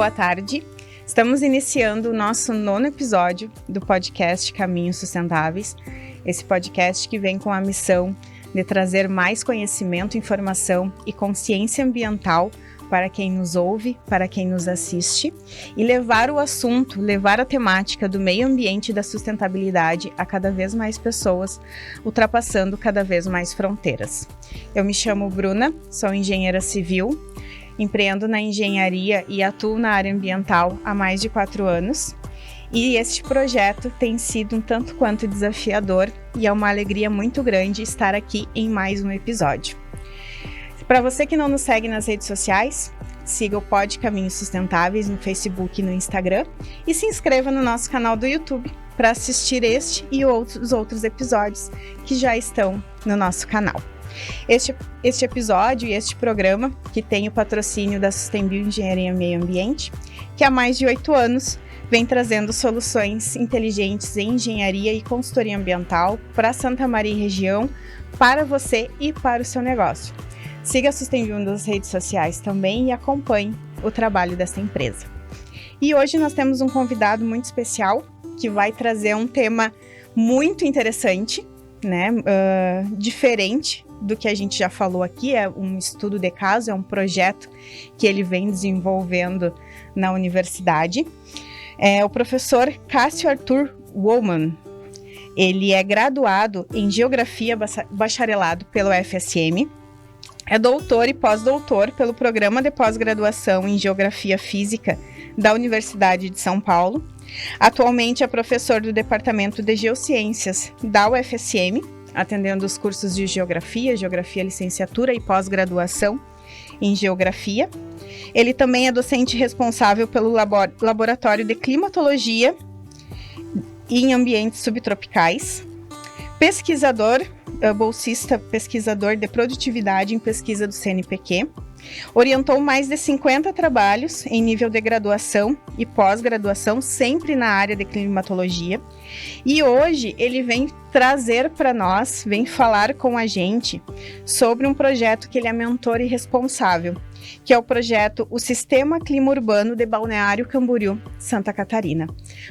boa tarde. Estamos iniciando o nosso 9º episódio do podcast Caminhos Sustentáveis. Esse podcast que vem com a missão de trazer mais conhecimento, informação e consciência ambiental para quem nos ouve, para quem nos assiste, e levar o assunto, levar a temática do meio ambiente e da sustentabilidade a cada vez mais pessoas, ultrapassando cada vez mais fronteiras. Eu me chamo Bruna, sou engenheira civil, empreendo na engenharia e atuo na área ambiental há mais de 4 anos. E este projeto tem sido um tanto quanto desafiador e é uma alegria muito grande estar aqui em mais um episódio. Para você que não nos segue nas redes sociais, siga o Pod Caminhos Sustentáveis no Facebook e no Instagram e se inscreva no nosso canal do YouTube para assistir este e os outros episódios que já estão no nosso canal. Este episódio e este programa, que tem o patrocínio da Sustenbio Engenharia e Meio Ambiente, que há mais de 8 anos vem trazendo soluções inteligentes em engenharia e consultoria ambiental para Santa Maria e região, para você e para o seu negócio. Siga a Sustenbio nas redes sociais também e acompanhe o trabalho dessa empresa. E hoje nós temos um convidado muito especial que vai trazer um tema muito interessante, né? Diferente do que a gente já falou aqui, é um estudo de caso, é um projeto que ele vem desenvolvendo na universidade. É o professor Cássio Arthur Wohlmann. Ele é graduado em Geografia, bacharelado pelo FSM, é doutor e pós-doutor pelo Programa de Pós-Graduação em Geografia Física da Universidade de São Paulo. Atualmente é professor do Departamento de Geociências da UFSM, atendendo os cursos de Geografia, Licenciatura e Pós-Graduação em Geografia. Ele também é docente responsável pelo Laboratório de Climatologia em Ambientes Subtropicais, pesquisador, bolsista pesquisador de produtividade em pesquisa do CNPq, orientou mais de 50 trabalhos em nível de graduação e pós-graduação, sempre na área de climatologia. E hoje ele vem trazer para nós, vem falar com a gente sobre um projeto que ele é mentor e responsável, que é o projeto O Sistema Clima Urbano de Balneário Camboriú, Santa Catarina.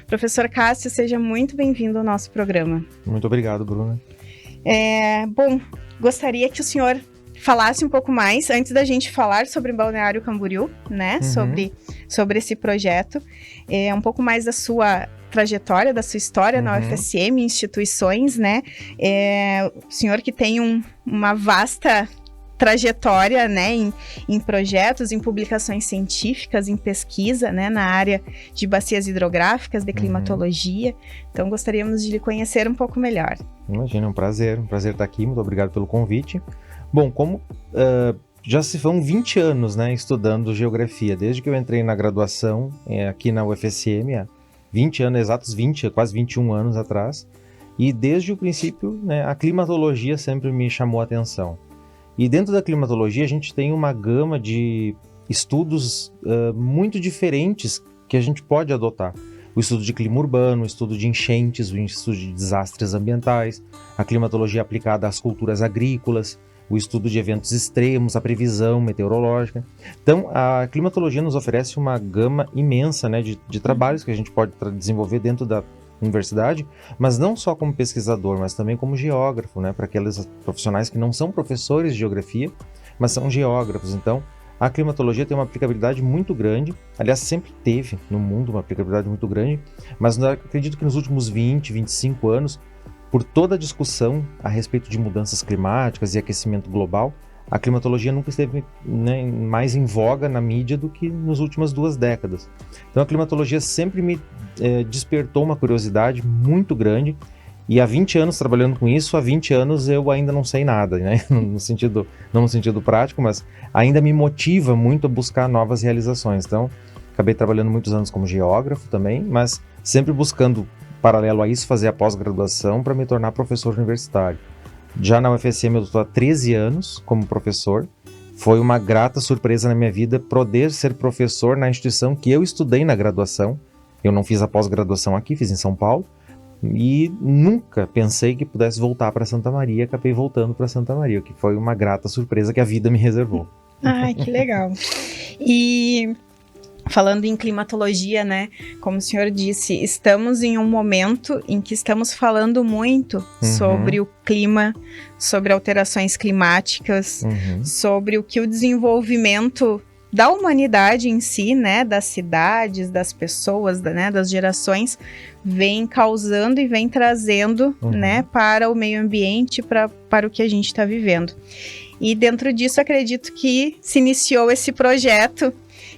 Professor Cássio, seja muito bem-vindo ao nosso programa. Muito obrigado, Bruna. Bom, gostaria que o senhor falasse um pouco mais, antes da gente falar sobre o Balneário Camboriú, né, sobre esse projeto, um pouco mais da sua trajetória, da sua história na UFSM, instituições, né, o senhor que tem uma vasta trajetória, né, em projetos, em publicações científicas, em pesquisa, né, na área de bacias hidrográficas, de climatologia. Então, gostaríamos de lhe conhecer um pouco melhor. Imagina, um prazer estar aqui, muito obrigado pelo convite. Bom, como já se vão 20 anos, né, estudando geografia, desde que eu entrei na graduação aqui na UFSM, há 20 anos, exatos 20, quase 21 anos atrás, e desde o princípio, né, a climatologia sempre me chamou a atenção. E dentro da climatologia a gente tem uma gama de estudos muito diferentes que a gente pode adotar. O estudo de clima urbano, o estudo de enchentes, o estudo de desastres ambientais, a climatologia aplicada às culturas agrícolas, o estudo de eventos extremos, a previsão meteorológica. Então, a climatologia nos oferece uma gama imensa, né, de trabalhos que a gente pode desenvolver dentro da universidade, mas não só como pesquisador, mas também como geógrafo, né, para aqueles profissionais que não são professores de geografia, mas são geógrafos. Então, a climatologia tem uma aplicabilidade muito grande, aliás, sempre teve no mundo uma aplicabilidade muito grande, mas eu acredito que nos últimos 20, 25 anos, por toda a discussão a respeito de mudanças climáticas e aquecimento global, a climatologia nunca esteve, né, mais em voga na mídia do que nas últimas 2 décadas. Então a climatologia sempre me despertou uma curiosidade muito grande, e há 20 anos trabalhando com isso, há 20 anos eu ainda não sei nada, né? não no sentido prático, mas ainda me motiva muito a buscar novas realizações. Então acabei trabalhando muitos anos como geógrafo também, mas sempre buscando, paralelo a isso, fazer a pós-graduação para me tornar professor universitário. Já na UFSM eu estou há 13 anos como professor. Foi uma grata surpresa na minha vida poder ser professor na instituição que eu estudei na graduação. Eu não fiz a pós-graduação aqui, fiz em São Paulo. E nunca pensei que pudesse voltar para Santa Maria. Acabei voltando para Santa Maria, o que foi uma grata surpresa que a vida me reservou. Ai, que legal. E falando em climatologia, né? Como o senhor disse, estamos em um momento em que estamos falando muito sobre o clima, sobre alterações climáticas, sobre o que o desenvolvimento da humanidade em si, né? Das cidades, das pessoas, né, das gerações, vem causando e vem trazendo, né, para o meio ambiente, para o que a gente está vivendo. E dentro disso, acredito que se iniciou esse projeto,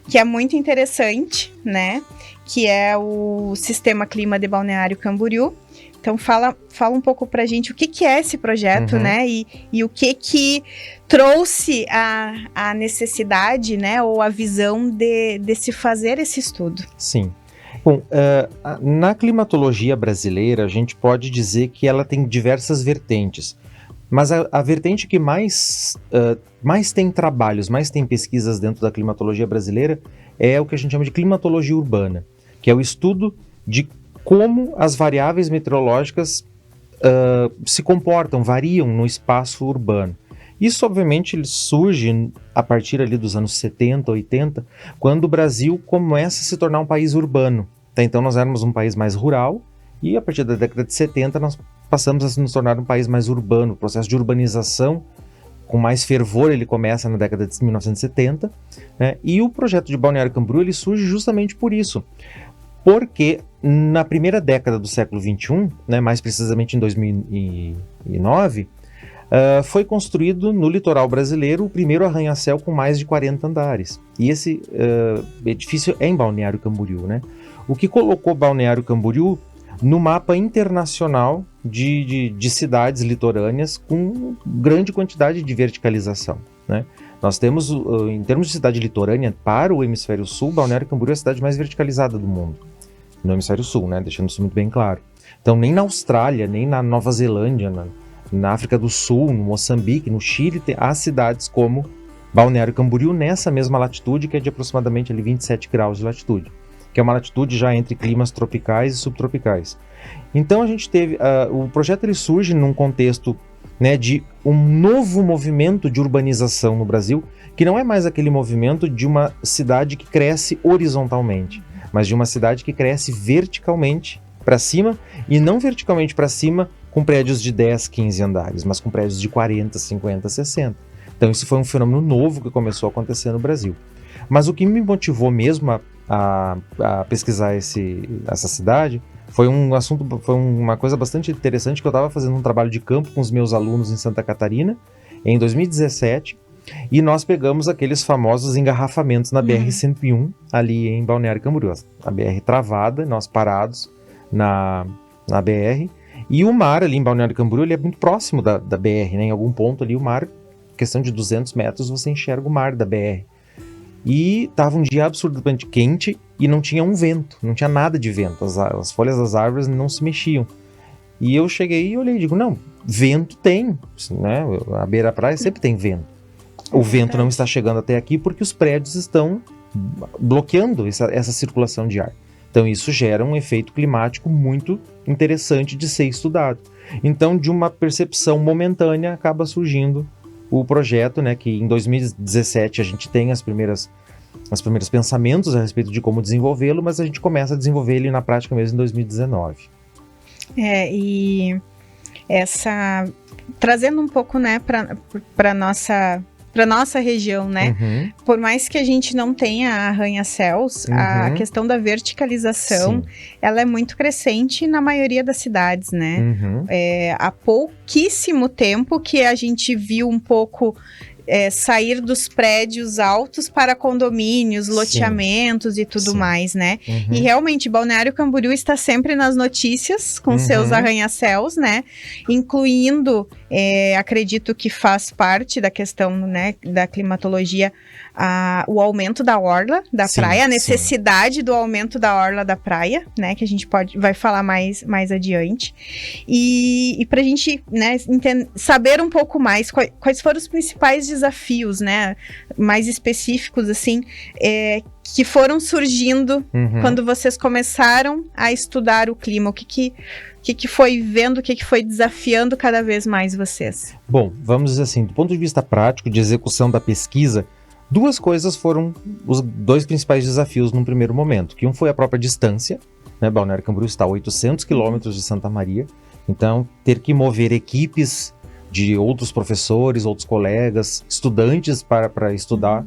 que é muito interessante, né? Que é o Sistema Clima de Balneário Camboriú. Então, fala um pouco pra gente o que é esse projeto, né? E o que trouxe a necessidade, né? Ou a visão de se fazer esse estudo. Sim. Bom, na climatologia brasileira, a gente pode dizer que ela tem diversas vertentes. Mas a vertente que mais tem trabalhos, mais tem pesquisas dentro da climatologia brasileira é o que a gente chama de climatologia urbana, que é o estudo de como as variáveis meteorológicas se comportam, variam no espaço urbano. Isso, obviamente, surge a partir ali dos anos 70, 80, quando o Brasil começa a se tornar um país urbano. Até então nós éramos um país mais rural e a partir da década de 70 nós passamos a nos tornar um país mais urbano. O processo de urbanização, com mais fervor, ele começa na década de 1970, né? E o projeto de Balneário Camboriú ele surge justamente por isso. Porque na primeira década do século XXI, né, mais precisamente em 2009, foi construído no litoral brasileiro o primeiro arranha-céu com mais de 40 andares. E esse edifício é em Balneário Camboriú, né? O que colocou Balneário Camboriú no mapa internacional de cidades litorâneas com grande quantidade de verticalização, né? Nós temos, em termos de cidade litorânea, para o hemisfério sul, Balneário Camboriú é a cidade mais verticalizada do mundo, no hemisfério sul, né? Deixando isso muito bem claro. Então, nem na Austrália, nem na Nova Zelândia, na África do Sul, no Moçambique, no Chile, há cidades como Balneário Camboriú nessa mesma latitude, que é de aproximadamente ali, 27 graus de latitude, que é uma latitude já entre climas tropicais e subtropicais. Então a gente teve, o projeto ele surge num contexto, né, de um novo movimento de urbanização no Brasil, que não é mais aquele movimento de uma cidade que cresce horizontalmente, mas de uma cidade que cresce verticalmente para cima, e não verticalmente para cima com prédios de 10, 15 andares, mas com prédios de 40, 50, 60. Então isso foi um fenômeno novo que começou a acontecer no Brasil. Mas o que me motivou mesmo a pesquisar essa cidade foi uma coisa bastante interessante, que eu estava fazendo um trabalho de campo com os meus alunos em Santa Catarina, em 2017, e nós pegamos aqueles famosos engarrafamentos na BR-101, ali em Balneário Camboriú. A BR travada, nós parados na BR, e o mar ali em Balneário Camboriú ele é muito próximo da BR, né? Em algum ponto ali o mar, questão de 200 metros, você enxerga o mar da BR. E estava um dia absurdamente quente e não tinha um vento, não tinha nada de vento, as folhas das árvores não se mexiam. E eu cheguei e olhei e digo, não, vento tem, né? A beira-praia sempre tem vento. O vento não está chegando até aqui porque os prédios estão bloqueando essa circulação de ar. Então isso gera um efeito climático muito interessante de ser estudado. Então, de uma percepção momentânea, acaba surgindo o projeto, né, que em 2017 a gente tem os primeiros pensamentos a respeito de como desenvolvê-lo, mas a gente começa a desenvolver ele na prática mesmo em 2019. E trazendo um pouco, né, para nossa região, né? Por mais que a gente não tenha arranha-céus, a questão da verticalização, ela é muito crescente na maioria das cidades, né? Há pouquíssimo tempo que a gente viu um pouco sair dos prédios altos para condomínios, loteamentos e tudo mais, né? E realmente, Balneário Camboriú está sempre nas notícias com seus arranha-céus, né? Incluindo, acredito que faz parte da questão, né, da climatologia, o aumento da orla da praia, a necessidade do aumento da orla da praia, né? Que a gente vai falar mais adiante. E para a gente, né, saber um pouco mais quais foram os principais desafios, né, mais específicos, assim, que foram surgindo quando vocês começaram a estudar o clima, o que foi vendo, o que foi desafiando cada vez mais vocês? Bom, vamos dizer assim, do ponto de vista prático de execução da pesquisa, Duas coisas foram os dois principais desafios num primeiro momento, que um foi a própria distância, né? Balneário Camboriú está a 800 quilômetros de Santa Maria, então ter que mover equipes de outros professores, outros colegas, estudantes para estudar,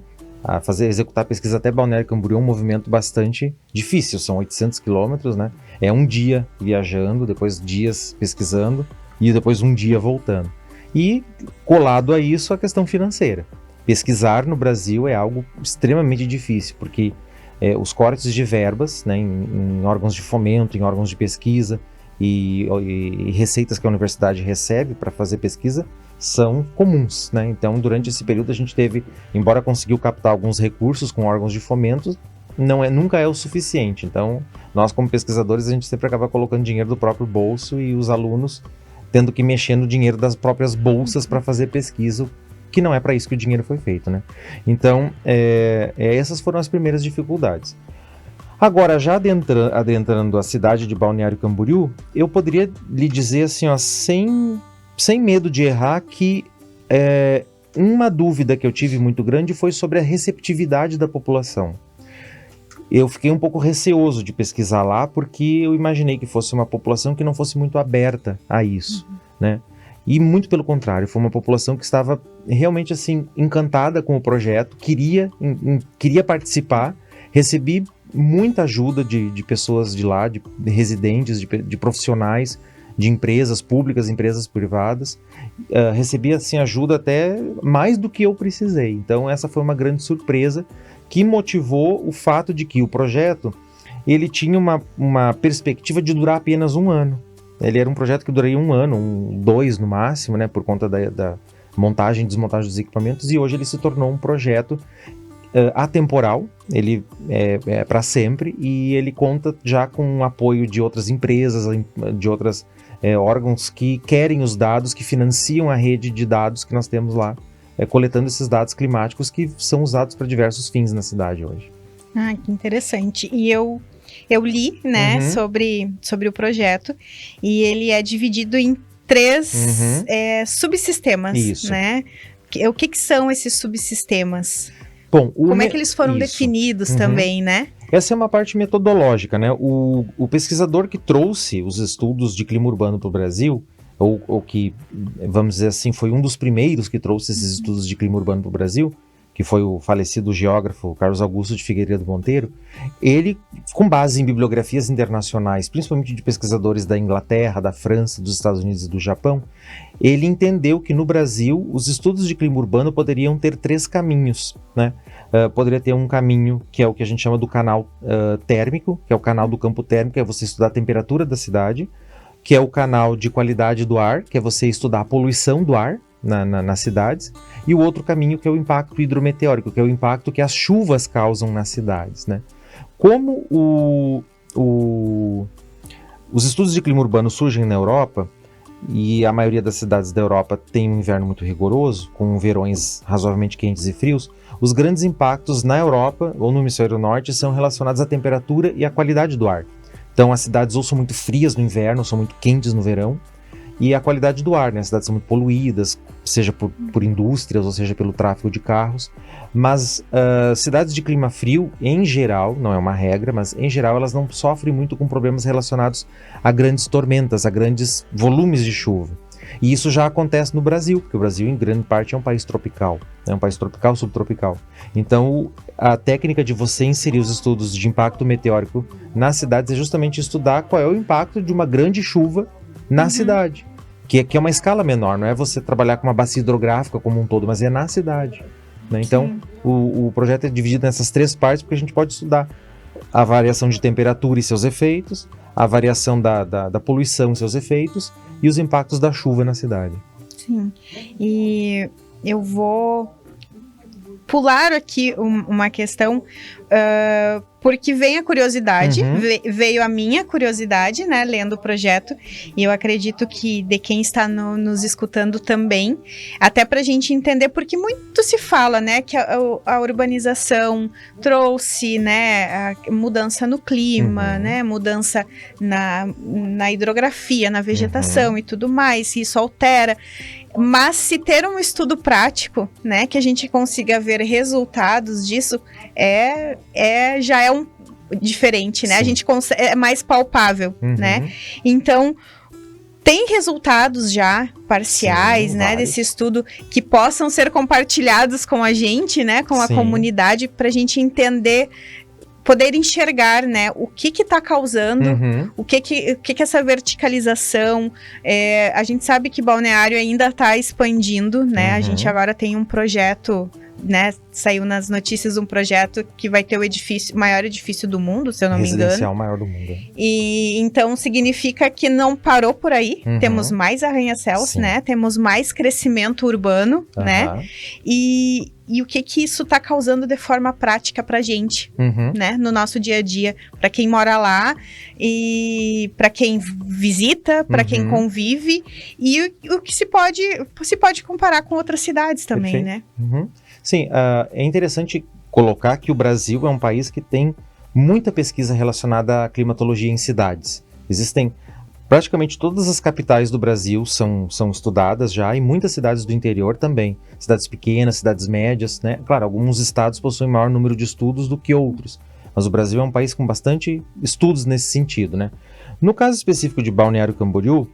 executar pesquisa até Balneário Camboriú é um movimento bastante difícil, são 800 quilômetros, né? É um dia viajando, depois dias pesquisando e depois um dia voltando. E colado a isso a questão financeira. Pesquisar no Brasil é algo extremamente difícil, porque os cortes de verbas, né, em órgãos de fomento, em órgãos de pesquisa e receitas que a universidade recebe para fazer pesquisa são comuns, né? Então, durante esse período a gente teve, embora conseguiu captar alguns recursos com órgãos de fomento, nunca é o suficiente. Então, nós como pesquisadores, a gente sempre acaba colocando dinheiro do próprio bolso e os alunos tendo que mexer no dinheiro das próprias bolsas para fazer pesquisa, que não é para isso que o dinheiro foi feito, né? Então, essas foram as primeiras dificuldades. Agora, já adentrando a cidade de Balneário Camboriú, eu poderia lhe dizer assim, ó, sem medo de errar, que uma dúvida que eu tive muito grande foi sobre a receptividade da população. Eu fiquei um pouco receoso de pesquisar lá, porque eu imaginei que fosse uma população que não fosse muito aberta a isso, né? E muito pelo contrário, foi uma população que estava realmente assim encantada com o projeto, queria participar. Recebi muita ajuda de pessoas de lá, de residentes, de profissionais, de empresas públicas, empresas privadas. Recebi assim ajuda até mais do que eu precisei. Então essa foi uma grande surpresa que motivou o fato de que o projeto ele tinha uma perspectiva de durar apenas 1 ano. Ele era um projeto que duraria 1 ano, 2 no máximo, né, por conta da montagem e desmontagem dos equipamentos, e hoje ele se tornou um projeto atemporal, ele é para sempre, e ele conta já com o apoio de outras empresas, de outros órgãos que querem os dados, que financiam a rede de dados que nós temos lá, coletando esses dados climáticos que são usados para diversos fins na cidade hoje. Ah, que interessante. E eu li, né, sobre o projeto, e ele é dividido em 3 subsistemas, Isso. né? O que são esses subsistemas? Bom, como é que eles foram definidos também, né? Essa é uma parte metodológica, né? O pesquisador que trouxe os estudos de clima urbano para o Brasil, ou que, vamos dizer assim, foi um dos primeiros que trouxe esses estudos de clima urbano para o Brasil, que foi o falecido geógrafo Carlos Augusto de Figueiredo Monteiro, ele, com base em bibliografias internacionais, principalmente de pesquisadores da Inglaterra, da França, dos Estados Unidos e do Japão, ele entendeu que no Brasil os estudos de clima urbano poderiam ter 3 caminhos, né? Poderia ter um caminho que é o que a gente chama do canal térmico, que é o canal do campo térmico, que é você estudar a temperatura da cidade, que é o canal de qualidade do ar, que é você estudar a poluição do ar nas cidades, e o outro caminho que é o impacto hidrometeórico, que é o impacto que as chuvas causam nas cidades, né? Como os estudos de clima urbano surgem na Europa, e a maioria das cidades da Europa tem um inverno muito rigoroso, com verões razoavelmente quentes e frios, os grandes impactos na Europa ou no hemisfério norte são relacionados à temperatura e à qualidade do ar. Então as cidades ou são muito frias no inverno, ou são muito quentes no verão, e a qualidade do ar, né? As cidades são muito poluídas, seja por indústrias ou seja pelo tráfego de carros, mas cidades de clima frio, em geral, não é uma regra, mas em geral elas não sofrem muito com problemas relacionados a grandes tormentas, a grandes volumes de chuva. E isso já acontece no Brasil, porque o Brasil em grande parte é um país tropical, é um país tropical, subtropical. Então a técnica de você inserir os estudos de impacto meteórico nas cidades é justamente estudar qual é o impacto de uma grande chuva na cidade, que é uma escala menor, não é você trabalhar com uma bacia hidrográfica como um todo, mas é na cidade, né? Então o projeto é dividido nessas 3 partes, porque a gente pode estudar a variação de temperatura e seus efeitos, a variação da poluição e seus efeitos, e os impactos da chuva na cidade. Sim, e eu vou pular aqui uma questão, porque vem a curiosidade, veio a minha curiosidade, né, lendo o projeto, e eu acredito que de quem está nos escutando também, até para a gente entender, porque muito se fala, né, que a urbanização trouxe, né, a mudança no clima, né, mudança na hidrografia, na vegetação e tudo mais, se isso altera. Mas se ter um estudo prático, né, que a gente consiga ver resultados disso, já é diferente, né? Sim. A gente é mais palpável, né? Então, tem resultados já parciais, né, desse estudo que possam ser compartilhados com a gente, né, com a comunidade, para a gente entender, poder enxergar, né, o que está causando, o que essa verticalização, a gente sabe que Balneário ainda está expandindo, né, a gente agora tem um projeto, né, saiu nas notícias um projeto que vai ter o maior edifício do mundo, se eu não me engano. Residencial maior do mundo. E então significa que não parou por aí, temos mais arranha-céus, né, temos mais crescimento urbano, né, e o que isso está causando de forma prática pra gente, né, no nosso dia a dia, para quem mora lá e para quem visita, para quem convive, e o que se pode comparar com outras cidades também, né? Sim, é interessante colocar que o Brasil é um país que tem muita pesquisa relacionada à climatologia em cidades. Existem praticamente todas as capitais do Brasil são estudadas já, e muitas cidades do interior também. Cidades pequenas, cidades médias, né? Claro, alguns estados possuem maior número de estudos do que outros, mas o Brasil é um país com bastante estudos nesse sentido, né? No caso específico de Balneário Camboriú,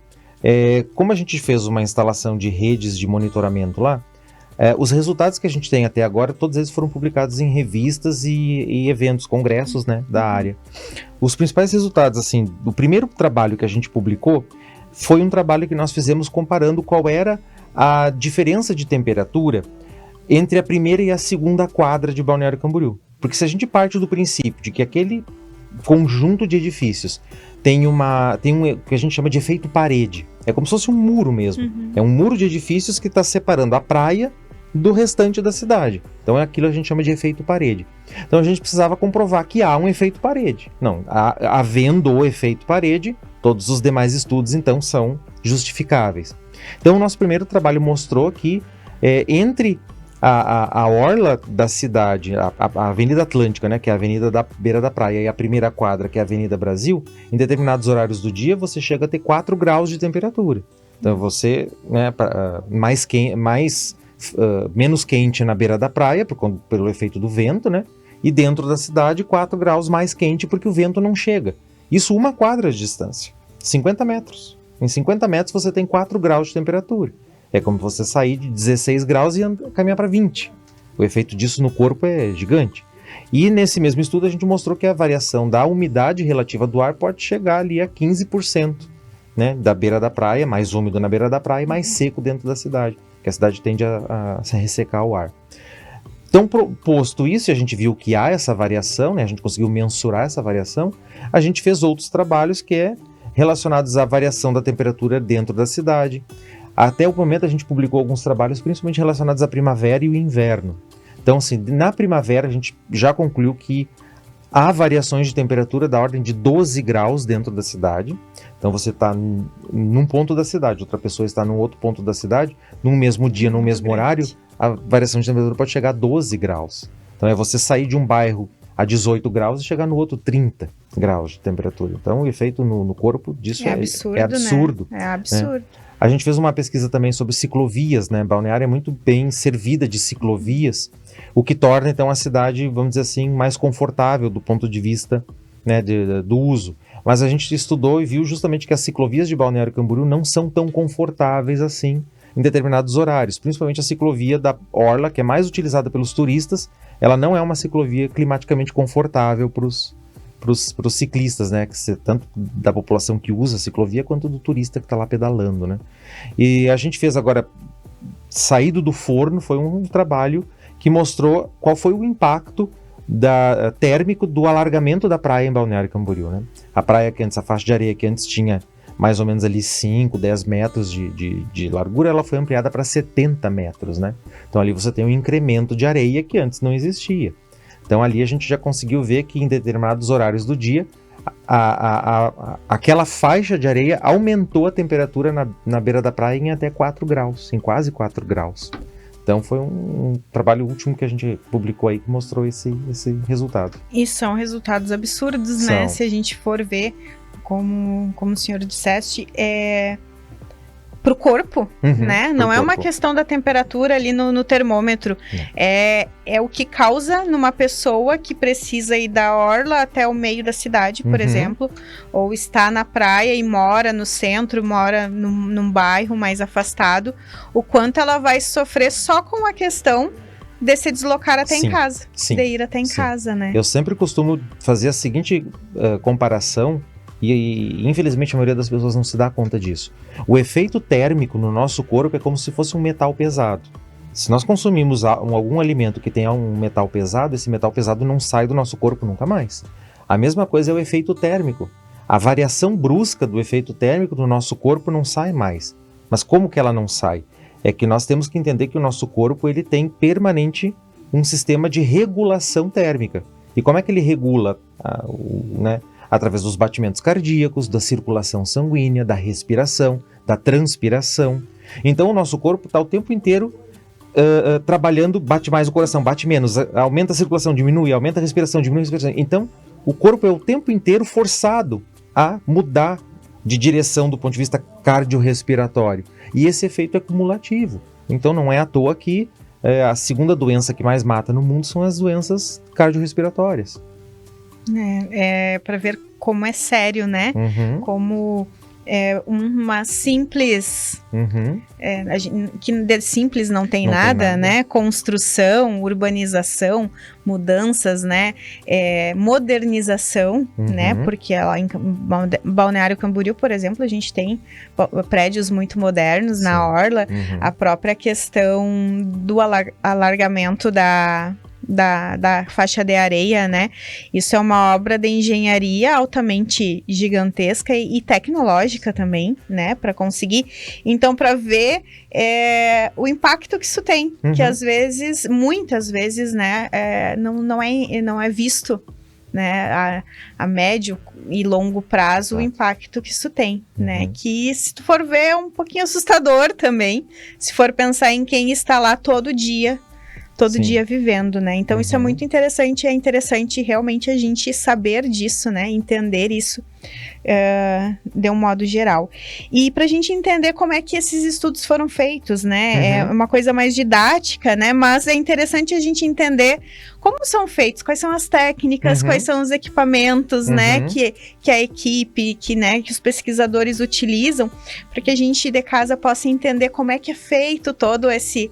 como a gente fez uma instalação de redes de monitoramento lá, os resultados que a gente tem até agora, todos eles foram publicados em revistas e eventos, congressos, né, da área. Os principais resultados, assim, do primeiro trabalho que a gente publicou, foi um trabalho que nós fizemos comparando qual era a diferença de temperatura entre a primeira e a segunda quadra de Balneário Camboriú. Porque se a gente parte do princípio de que aquele conjunto de edifícios tem um que a gente chama de efeito parede, é como se fosse um muro mesmo, é um muro de edifícios que está separando a praia do restante da cidade. Então aquilo a gente chama de efeito parede. Então a gente precisava comprovar que há um efeito parede. Não, havendo o efeito parede, todos os demais estudos então são justificáveis. Então o nosso primeiro trabalho mostrou que entre a orla da cidade, a Avenida Atlântica, né, que é a avenida da beira da praia, e a primeira quadra, que é a Avenida Brasil, em determinados horários do dia você chega a ter 4 graus de temperatura. Então você, né, menos quente na beira da praia, pelo efeito do vento, né? E dentro da cidade, 4 graus mais quente porque o vento não chega. Isso 1 quadra de distância, 50 metros. Em 50 metros você tem 4 graus de temperatura. É como você sair de 16 graus e caminhar para 20. O efeito disso no corpo é gigante. E nesse mesmo estudo a gente mostrou que a variação da umidade relativa do ar pode chegar ali a 15%, né? Da beira da praia, mais úmido na beira da praia e mais seco dentro da cidade, que a cidade tende a se ressecar o ar. Então, posto isso, e a gente viu que há essa variação, né, a gente conseguiu mensurar essa variação, a gente fez outros trabalhos relacionados à variação da temperatura dentro da cidade. Até o momento a gente publicou alguns trabalhos principalmente relacionados à primavera e o inverno. Então, assim, na primavera a gente já concluiu que há variações de temperatura da ordem de 12 graus dentro da cidade. Então você está num ponto da cidade, outra pessoa está num outro ponto da cidade, num mesmo dia, num mesmo horário, a variação de temperatura pode chegar a 12 graus. Então é você sair de um bairro a 18 graus e chegar no outro 30 graus de temperatura. Então o efeito no corpo disso é absurdo. Né? É absurdo. Né? A gente fez uma pesquisa também sobre ciclovias, né? Balneário é muito bem servida de ciclovias, o que torna então a cidade, vamos dizer assim, mais confortável do ponto de vista, né, do uso. Mas a gente estudou e viu justamente que as ciclovias de Balneário Camboriú não são tão confortáveis assim em determinados horários, principalmente a ciclovia da Orla, que é mais utilizada pelos turistas. Ela não é uma ciclovia climaticamente confortável para os ciclistas, né? Tanto da população que usa a ciclovia quanto do turista que está lá pedalando, né? E a gente fez agora, saído do forno, foi um trabalho que mostrou qual foi o impacto térmico do alargamento da praia em Balneário Camboriú, né? A praia que antes, a faixa de areia que antes tinha mais ou menos ali 5, 10 metros de largura, ela foi ampliada para 70 metros, né? Então ali você tem um incremento de areia que antes não existia. Então ali a gente já conseguiu ver que em determinados horários do dia, aquela faixa de areia aumentou a temperatura na beira da praia em até 4 graus, em quase 4 graus. Então foi um trabalho último que a gente publicou aí que mostrou esse resultado. E são resultados absurdos, né? Se a gente for ver, como o senhor disseste, pro corpo, né? Não é corpo. uma questão da temperatura ali no termômetro. É o que causa numa pessoa que precisa ir da orla até o meio da cidade, por exemplo, ou está na praia e mora no centro, mora num bairro mais afastado, o quanto ela vai sofrer só com a questão de se deslocar até em casa, de ir até em casa, né? Eu sempre costumo fazer a seguinte comparação, e infelizmente a maioria das pessoas não se dá conta disso. O efeito térmico no nosso corpo é como se fosse um metal pesado. Se nós consumimos algum alimento que tenha um metal pesado, esse metal pesado não sai do nosso corpo nunca mais. A mesma coisa é o efeito térmico. A variação brusca do efeito térmico do nosso corpo não sai mais. Mas como que ela não sai? É que nós temos que entender que o nosso corpo ele tem permanente um sistema de regulação térmica. E como é que ele regula, né? Através dos batimentos cardíacos, da circulação sanguínea, da respiração, da transpiração. Então o nosso corpo está o tempo inteiro trabalhando, bate mais o coração, bate menos, aumenta a circulação, diminui, aumenta a respiração, diminui a respiração. Então o corpo é o tempo inteiro forçado a mudar de direção do ponto de vista cardiorrespiratório. E esse efeito é cumulativo. Então não é à toa que a segunda doença que mais mata no mundo são as doenças cardiorrespiratórias. Para ver como é sério, né? Como uma simples... que de simples não tem nada, né? Construção, urbanização, mudanças, né? Modernização, né? Porque lá em Balneário Camboriú, por exemplo, a gente tem prédios muito modernos na orla. A própria questão do alargamento da faixa de areia, né? Isso é uma obra de engenharia altamente gigantesca e tecnológica também, né? Para conseguir. Então, para ver o impacto que isso tem, que às vezes, muitas vezes, né? Não é visto, né? A médio e longo prazo, o impacto que isso tem, né? Que se tu for ver é um pouquinho assustador também, se for pensar em quem está lá todo dia vivendo, né? Então isso é muito interessante, é interessante realmente a gente saber disso, né? Entender isso de um modo geral. E pra gente entender como é que esses estudos foram feitos, né? É uma coisa mais didática, né? Mas é interessante a gente entender como são feitos, quais são as técnicas, quais são os equipamentos, né? Que a equipe, que os pesquisadores utilizam, para que a gente de casa possa entender como é que é feito todo esse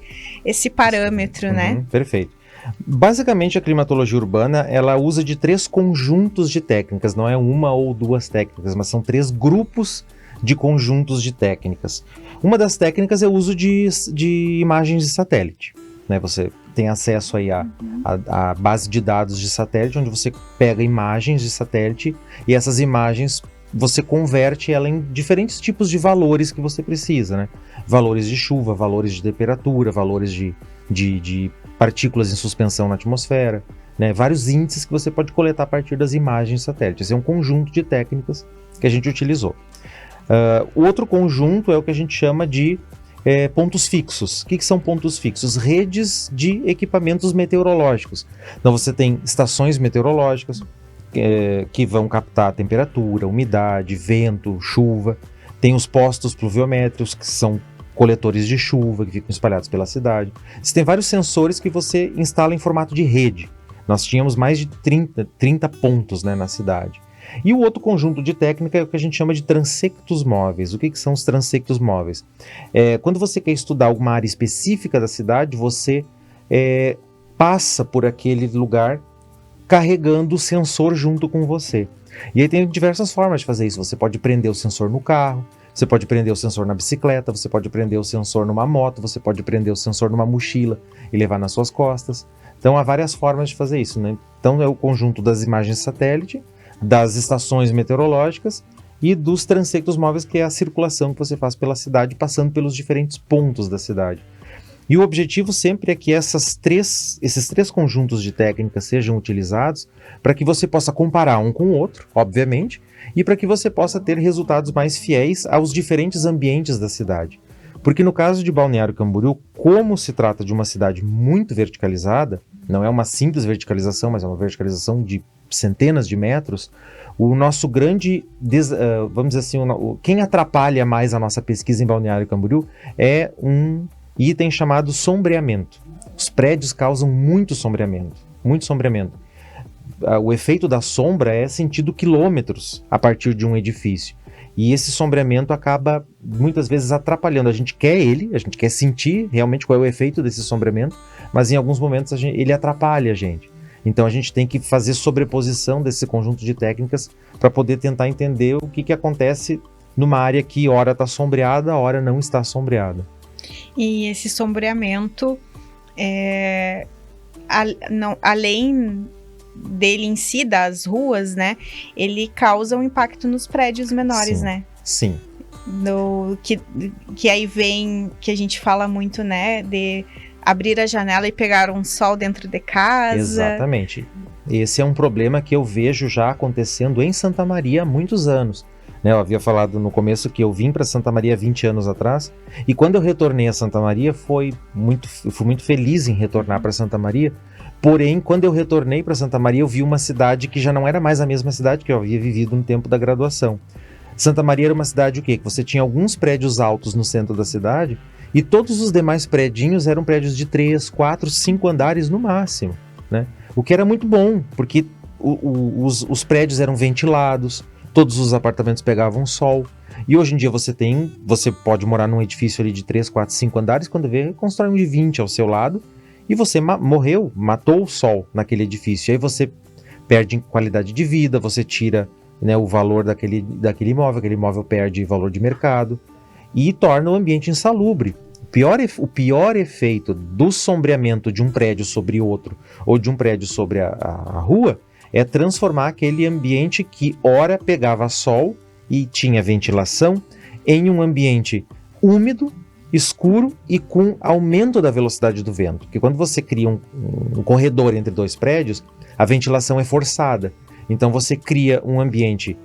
parâmetro, né? Perfeito. Basicamente, a climatologia urbana, ela usa de 3 conjuntos de técnicas, não é uma ou 2 técnicas, mas são 3 grupos de conjuntos de técnicas. Uma das técnicas é o uso de imagens de satélite, né? Você tem acesso aí à base de dados de satélite, onde você pega imagens de satélite e essas imagens você converte ela em diferentes tipos de valores que você precisa, né? Valores de chuva, valores de temperatura, valores de partículas em suspensão na atmosfera, né? Vários índices que você pode coletar a partir das imagens de satélite. Esse é um conjunto de técnicas que a gente utilizou. O outro conjunto é o que a gente chama de pontos fixos. O que são pontos fixos? Redes de equipamentos meteorológicos. Então você tem estações meteorológicas que vão captar a temperatura, umidade, vento, chuva. Tem os postos pluviométricos, que são coletores de chuva que ficam espalhados pela cidade. Você tem vários sensores que você instala em formato de rede. Nós tínhamos mais de 30 pontos, né, na cidade. E o outro conjunto de técnica é o que a gente chama de transectos móveis. O que são os transectos móveis? Quando você quer estudar alguma área específica da cidade, você passa por aquele lugar carregando o sensor junto com você. E aí tem diversas formas de fazer isso. Você pode prender o sensor no carro, você pode prender o sensor na bicicleta, você pode prender o sensor numa moto, você pode prender o sensor numa mochila e levar nas suas costas. Então há várias formas de fazer isso, né? Então é o conjunto das imagens de satélite, das estações meteorológicas e dos transectos móveis, que é a circulação que você faz pela cidade, passando pelos diferentes pontos da cidade. E o objetivo sempre é que esses três conjuntos de técnicas sejam utilizados para que você possa comparar um com o outro, obviamente, e para que você possa ter resultados mais fiéis aos diferentes ambientes da cidade. Porque no caso de Balneário Camboriú, como se trata de uma cidade muito verticalizada, não é uma simples verticalização, mas é uma verticalização de centenas de metros, o nosso grande, vamos dizer assim, quem atrapalha mais a nossa pesquisa em Balneário Camboriú é um item chamado sombreamento. Os prédios causam muito sombreamento, muito sombreamento. O efeito da sombra é sentido quilômetros a partir de um edifício. E esse sombreamento acaba, muitas vezes, atrapalhando. A gente quer sentir realmente qual é o efeito desse sombreamento, mas em alguns momentos ele atrapalha a gente. Então a gente tem que fazer sobreposição desse conjunto de técnicas para poder tentar entender o que acontece numa área que ora está sombreada, ora não está sombreada. E esse sombreamento, além dele em si, das ruas, né, ele causa um impacto nos prédios menores, Sim, né? Sim. Que aí vem, que a gente fala muito, né, de abrir a janela e pegar um sol dentro de casa. Exatamente. Esse é um problema que eu vejo já acontecendo em Santa Maria há muitos anos. Eu havia falado no começo que eu vim para Santa Maria 20 anos atrás, e quando eu retornei a Santa Maria, eu fui muito feliz em retornar para Santa Maria. Porém, quando eu retornei para Santa Maria, eu vi uma cidade que já não era mais a mesma cidade que eu havia vivido no tempo da graduação. Santa Maria era uma cidade o quê? Que você tinha alguns prédios altos no centro da cidade, e todos os demais predinhos eram prédios de 3, 4, 5 andares no máximo, né? O que era muito bom, porque os prédios eram ventilados, todos os apartamentos pegavam sol. E hoje em dia você pode morar num edifício ali de 3, 4, 5 andares, quando vê, constrói um de 20 ao seu lado, e você matou o sol naquele edifício. E aí você perde em qualidade de vida, você tira, né, o valor daquele imóvel, aquele imóvel perde valor de mercado e torna o ambiente insalubre. O pior efeito do sombreamento de um prédio sobre outro ou de um prédio sobre a rua é transformar aquele ambiente que ora pegava sol e tinha ventilação em um ambiente úmido, escuro e com aumento da velocidade do vento. Porque quando você cria um corredor entre dois prédios, a ventilação é forçada. Então você cria um ambiente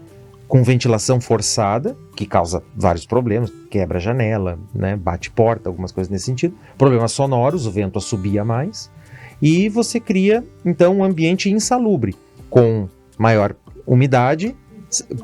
com ventilação forçada, que causa vários problemas, quebra a janela, né, bate porta, algumas coisas nesse sentido. Problemas sonoros, o vento assobia mais. E você cria, então, um ambiente insalubre, com maior umidade,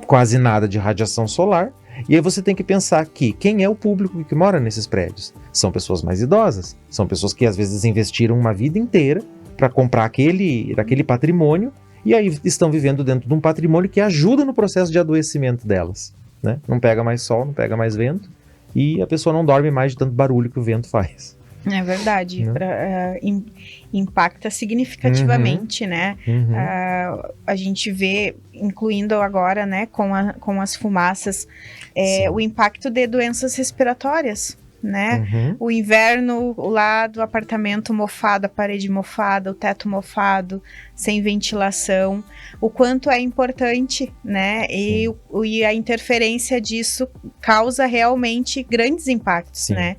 quase nada de radiação solar. E aí você tem que pensar que quem é o público que mora nesses prédios? São pessoas mais idosas, são pessoas que às vezes investiram uma vida inteira para comprar aquele patrimônio, e aí estão vivendo dentro de um patrimônio que ajuda no processo de adoecimento delas, né? Não pega mais sol, não pega mais vento, e a pessoa não dorme mais de tanto barulho que o vento faz. É verdade, impacta significativamente, né? A gente vê, incluindo agora, né, com as fumaças, o impacto de doenças respiratórias, né? O inverno lá do apartamento mofado, a parede mofada, o teto mofado, sem ventilação, o quanto é importante, né? E a interferência disso causa realmente grandes impactos, né?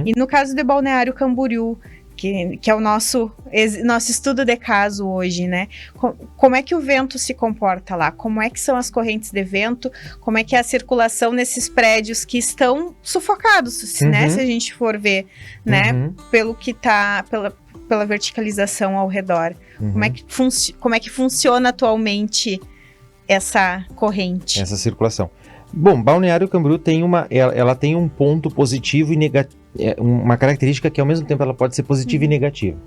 E no caso de Balneário Camboriú, que é o nosso estudo de caso hoje, né? Como é que o vento se comporta lá? Como é que são as correntes de vento? Como é que é a circulação nesses prédios que estão sufocados, né? Se a gente for ver, né? Pelo que tá, pela verticalização ao redor. Como é que funciona atualmente essa corrente? Essa circulação. Bom, Balneário Camboriú ela tem um ponto positivo e negativo, uma característica que ao mesmo tempo ela pode ser positiva e negativa.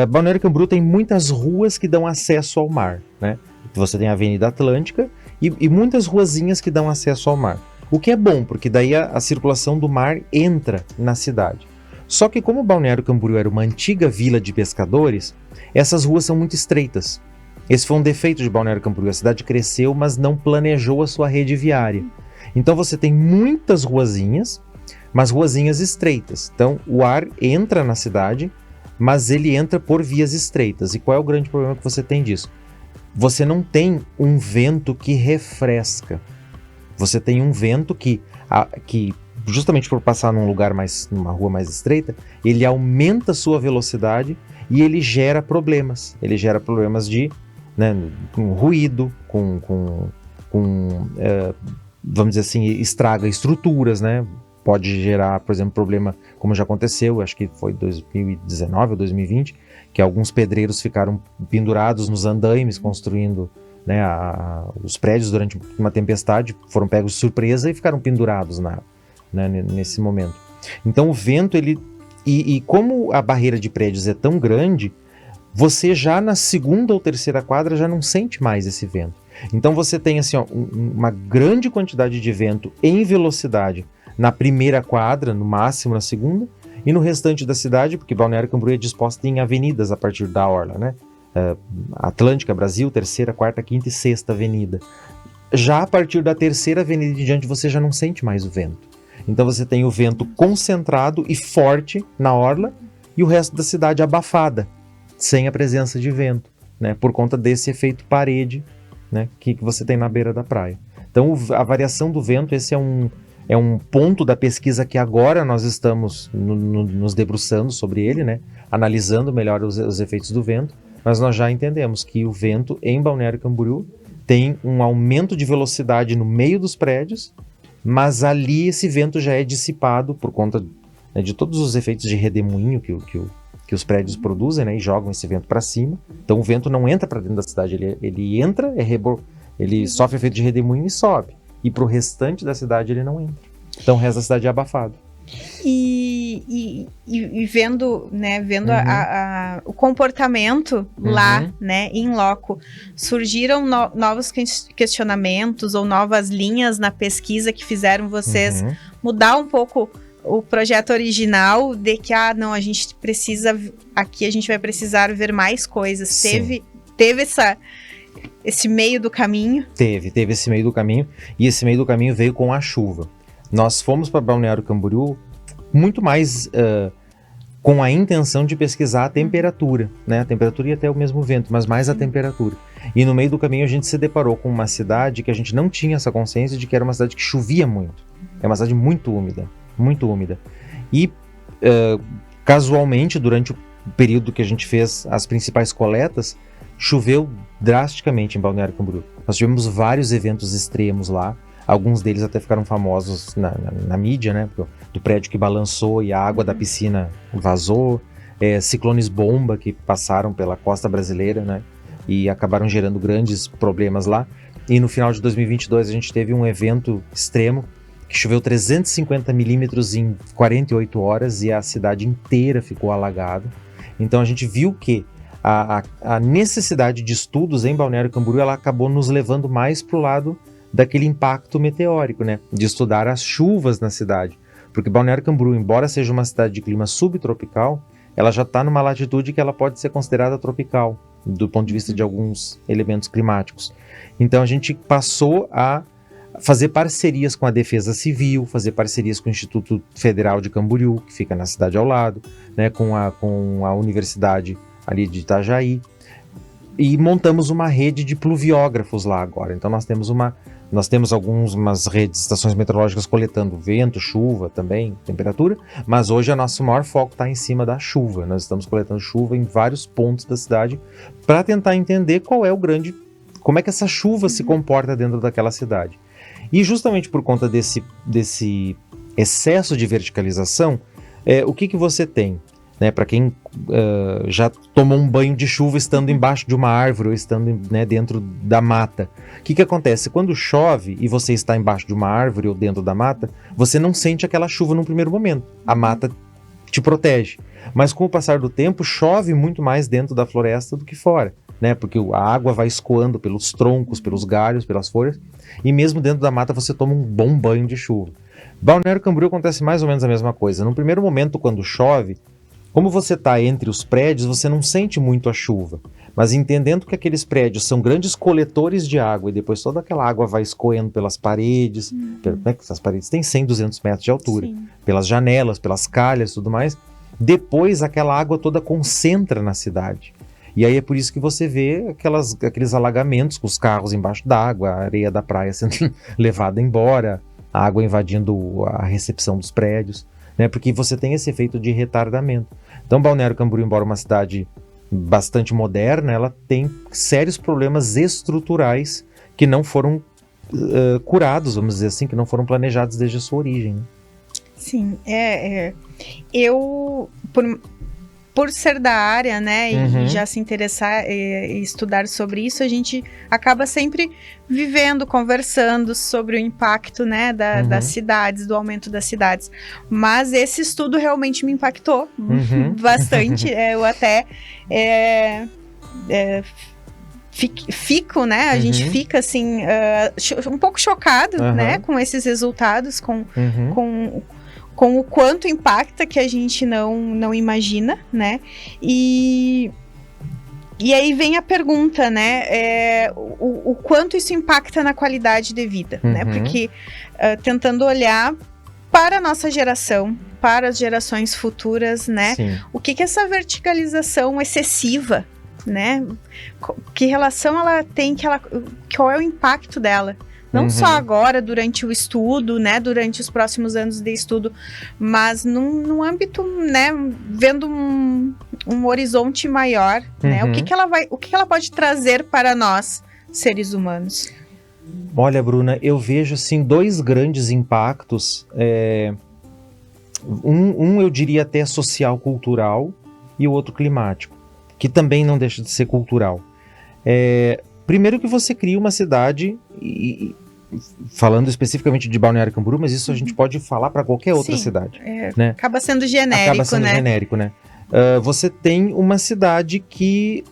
Balneário Camboriú tem muitas ruas que dão acesso ao mar, né? Você tem a Avenida Atlântica e muitas ruazinhas que dão acesso ao mar. O que é bom, porque daí a circulação do mar entra na cidade. Só que como Balneário Camboriú era uma antiga vila de pescadores, essas ruas são muito estreitas. Esse foi um defeito de Balneário Camboriú. A cidade cresceu, mas não planejou a sua rede viária. Então você tem muitas ruazinhas, mas ruazinhas estreitas. Então o ar entra na cidade, mas ele entra por vias estreitas. E qual é o grande problema que você tem disso? Você não tem um vento que refresca. Você tem um vento que justamente por passar numa rua mais estreita, ele aumenta a sua velocidade e ele gera problemas. Ele gera problemas de, né, com ruído, vamos dizer assim, estraga estruturas, né? pode gerar, por exemplo, problema, como já aconteceu, acho que foi 2019 ou 2020, que alguns pedreiros ficaram pendurados nos andaimes construindo, né, os prédios durante uma tempestade, foram pegos de surpresa e ficaram pendurados né, nesse momento. Então o vento, e como a barreira de prédios é tão grande, você já na segunda ou terceira quadra já não sente mais esse vento. Então você tem assim, ó, uma grande quantidade de vento em velocidade na primeira quadra, no máximo na segunda, e no restante da cidade, porque Balneário Camboriú é disposta em avenidas a partir da orla, né? Atlântica, Brasil, terceira, quarta, quinta e sexta avenida. Já a partir da terceira avenida em diante você já não sente mais o vento. Então você tem o vento concentrado e forte na orla e o resto da cidade abafada, sem a presença de vento, né? Por conta desse efeito parede, né, que você tem na beira da praia. Então a variação do vento, esse é um ponto da pesquisa que agora nós estamos nos debruçando sobre ele, né, analisando melhor os efeitos do vento, mas nós já entendemos que o vento em Balneário Camboriú tem um aumento de velocidade no meio dos prédios, mas ali esse vento já é dissipado por conta, né, de todos os efeitos de redemoinho que os prédios produzem, né, e jogam esse vento para cima. Então o vento não entra para dentro da cidade, ele entra, ele sofre efeito de redemoinho e sobe. E para o restante da cidade ele não entra. Então o resto da cidade é abafado. E vendo, né, o comportamento lá, né, em loco, surgiram novos questionamentos ou novas linhas na pesquisa que fizeram vocês mudar um pouco o projeto original de que, não, a gente vai precisar ver mais coisas. Sim. Teve esse meio do caminho? Teve esse meio do caminho, e esse meio do caminho veio com a chuva. Nós fomos para Balneário Camboriú muito mais com a intenção de pesquisar a temperatura, né? A temperatura e até o mesmo vento, mas mais a temperatura. E no meio do caminho a gente se deparou com uma cidade que a gente não tinha essa consciência de que era uma cidade que chovia muito. É uma cidade muito úmida. E casualmente, durante o período que a gente fez as principais coletas, choveu drasticamente em Balneário Camboriú. Nós tivemos vários eventos extremos lá, alguns deles até ficaram famosos na mídia, né? Do prédio que balançou e a água da piscina vazou, ciclones bomba que passaram pela costa brasileira, né? E acabaram gerando grandes problemas lá. E no final de 2022 a gente teve um evento extremo que choveu 350 milímetros em 48 horas e a cidade inteira ficou alagada. Então a gente viu que a necessidade de estudos em Balneário Camboriú, ela acabou nos levando mais para o lado daquele impacto meteórico, né? De estudar as chuvas na cidade. Porque Balneário Camboriú, embora seja uma cidade de clima subtropical, ela já está numa latitude que ela pode ser considerada tropical, do ponto de vista de alguns elementos climáticos. Então a gente passou a fazer parcerias com a Defesa Civil, fazer parcerias com o Instituto Federal de Camboriú, que fica na cidade ao lado, né, com a Universidade ali de Itajaí, e montamos uma rede de pluviógrafos lá agora. Então nós temos algumas redes, estações meteorológicas coletando vento, chuva também, temperatura, mas hoje o nosso maior foco está em cima da chuva. Nós estamos coletando chuva em vários pontos da cidade para tentar entender como é que essa chuva se comporta dentro daquela cidade. E justamente por conta desse excesso de verticalização, o que você tem? Né, para quem já tomou um banho de chuva estando embaixo de uma árvore ou estando, né, dentro da mata. O que acontece? Quando chove e você está embaixo de uma árvore ou dentro da mata, você não sente aquela chuva num primeiro momento. A mata te protege. Mas com o passar do tempo, chove muito mais dentro da floresta do que fora, né? Porque a água vai escoando pelos troncos, pelos galhos, pelas folhas, e mesmo dentro da mata você toma um bom banho de chuva. Balneário Camboriú acontece mais ou menos a mesma coisa. No primeiro momento, quando chove, como você está entre os prédios, você não sente muito a chuva, mas entendendo que aqueles prédios são grandes coletores de água e depois toda aquela água vai escoando pelas paredes, né, essas paredes têm 100, 200 metros de altura, pelas janelas, pelas calhas e tudo mais, depois aquela água toda concentra na cidade. E aí é por isso que você vê aqueles alagamentos com os carros embaixo d'água, a areia da praia sendo levada embora, a água invadindo a recepção dos prédios, né, porque você tem esse efeito de retardamento. Então Balneário Camboriú, embora uma cidade bastante moderna, ela tem sérios problemas estruturais que não foram curados, vamos dizer assim, que não foram planejados desde a sua origem, né? Sim, eu, por ser da área, né, e já se interessar e estudar sobre isso, a gente acaba sempre vivendo, conversando sobre o impacto, né, das cidades, do aumento das cidades. Mas esse estudo realmente me impactou bastante. Eu até fico, né, a gente fica assim, um pouco chocado, né, com esses resultados, com o quanto impacta, que a gente não imagina, né? E aí vem a pergunta, né? O quanto isso impacta na qualidade de vida, né? Porque tentando olhar para a nossa geração, para as gerações futuras, né? Sim. O que essa verticalização excessiva, né? Que relação ela tem, qual é o impacto dela? Não só agora, durante o estudo, né, durante os próximos anos de estudo, mas num âmbito, né, vendo um horizonte maior, né, o que ela pode trazer para nós, seres humanos? Olha, Bruna, eu vejo, assim, dois grandes impactos, eu diria até social-cultural, e o outro climático, que também não deixa de ser cultural. Primeiro que você cria uma cidade, falando especificamente de Balneário Camboriú, mas isso a gente pode falar para qualquer outra cidade. Né? Acaba sendo genérico, né? Você tem uma cidade que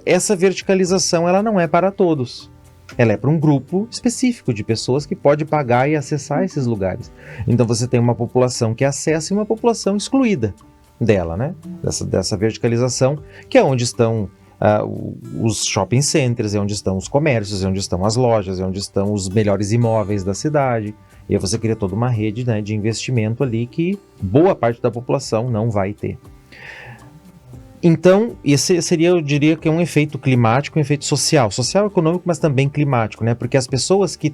essa verticalização ela não é para todos. Ela é para um grupo específico de pessoas que pode pagar e acessar esses lugares. Então você tem uma população que acessa e uma população excluída dela, né? Dessa verticalização, que é onde estão os shopping centers, é onde estão os comércios, é onde estão as lojas, é onde estão os melhores imóveis da cidade. E aí você cria toda uma rede, né, de investimento ali que boa parte da população não vai ter. Então, esse seria, eu diria que é um efeito climático, um efeito social, econômico, mas também climático, né? Porque as pessoas que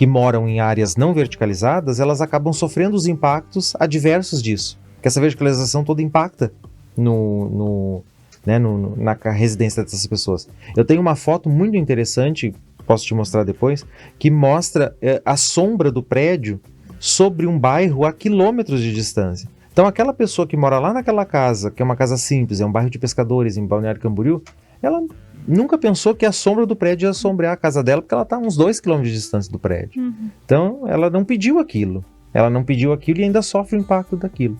moram em áreas não verticalizadas, elas acabam sofrendo os impactos adversos disso. Porque essa verticalização toda impacta na residência dessas pessoas. Eu tenho uma foto muito interessante, posso te mostrar depois, que mostra a sombra do prédio sobre um bairro a quilômetros de distância. Então aquela pessoa que mora lá naquela casa, que é uma casa simples, é um bairro de pescadores em Balneário Camboriú, ela nunca pensou que a sombra do prédio ia assombrar a casa dela, porque ela está a uns 2 km de distância do prédio. Então ela não pediu aquilo. E ainda sofre o impacto daquilo.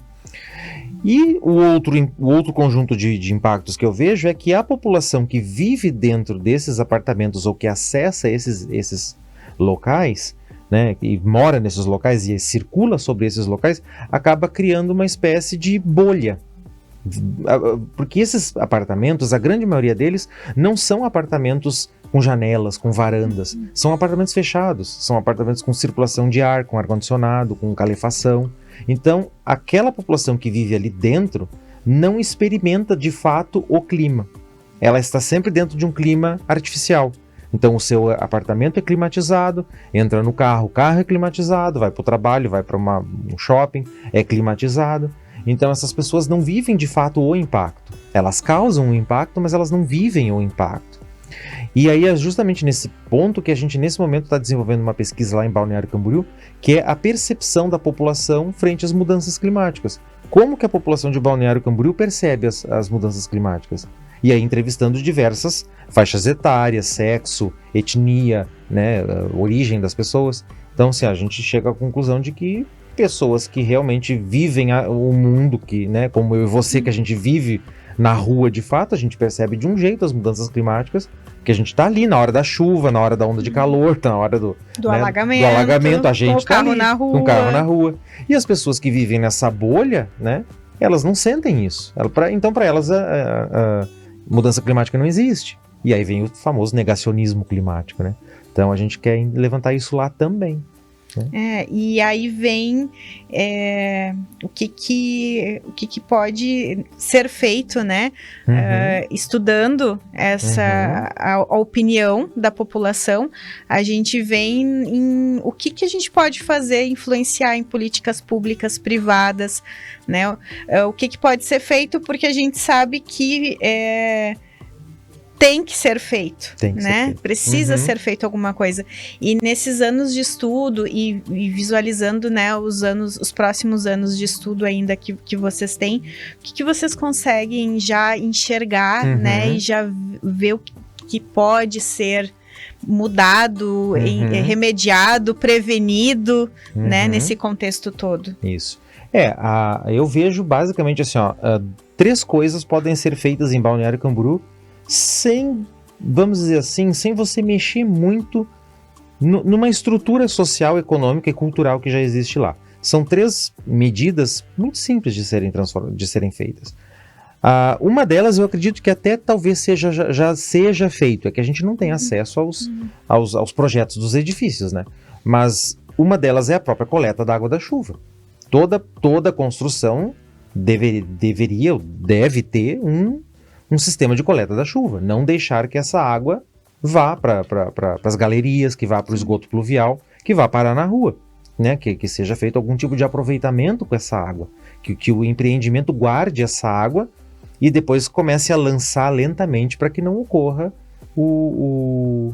E o outro conjunto de impactos que eu vejo é que a população que vive dentro desses apartamentos ou que acessa esses locais, né, e mora nesses locais e circula sobre esses locais, acaba criando uma espécie de bolha. Porque esses apartamentos, a grande maioria deles, não são apartamentos com janelas, com varandas. São apartamentos fechados, são apartamentos com circulação de ar, com ar-condicionado, com calefação. Então, aquela população que vive ali dentro não experimenta de fato o clima. Ela está sempre dentro de um clima artificial. Então, o seu apartamento é climatizado, entra no carro, o carro é climatizado, vai para o trabalho, vai para um shopping, é climatizado. Então, essas pessoas não vivem de fato o impacto. Elas causam o impacto, mas elas não vivem o impacto. E aí é justamente nesse ponto que a gente, nesse momento, está desenvolvendo uma pesquisa lá em Balneário Camboriú, que é a percepção da população frente às mudanças climáticas. Como que a população de Balneário Camboriú percebe as mudanças climáticas? E aí entrevistando diversas faixas etárias, sexo, etnia, né, origem das pessoas. Então, assim, a gente chega à conclusão de que pessoas que realmente vivem o mundo, que, né, como eu e você, que a gente vive na rua de fato, a gente percebe de um jeito as mudanças climáticas, que a gente está ali na hora da chuva, na hora da onda de calor, na hora do alagamento, a gente está ali com o carro na rua. E as pessoas que vivem nessa bolha, né, elas não sentem isso. Então, para elas, a mudança climática não existe. E aí vem o famoso negacionismo climático, né? Então, a gente quer levantar isso lá também. E aí vem o que pode ser feito, né? Estudando a opinião da população, a gente vem em o que a gente pode fazer, influenciar em políticas públicas privadas, né? O que pode ser feito, porque a gente sabe que tem que ser feito, Tem que ser né? feito. Precisa ser feito alguma coisa. E nesses anos de estudo e visualizando, né, os próximos anos de estudo ainda que vocês têm, o que vocês conseguem já enxergar, né, e já ver o que pode ser mudado, remediado, prevenido, né, nesse contexto todo. Isso. Eu vejo basicamente assim, ó, 3 coisas podem ser feitas em Balneário Camboriú sem, vamos dizer assim, sem você mexer muito numa estrutura social, econômica e cultural que já existe lá. São 3 medidas muito simples de serem feitas. Uma delas eu acredito que até talvez já seja feito, é que a gente não tem acesso aos projetos dos edifícios, né? Mas uma delas é a própria coleta da água da chuva. Toda construção deve ter um sistema de coleta da chuva. Não deixar que essa água vá para as galerias, que vá para o esgoto pluvial, que vá parar na rua, né? Que seja feito algum tipo de aproveitamento com essa água. Que o empreendimento guarde essa água e depois comece a lançar lentamente para que não ocorra o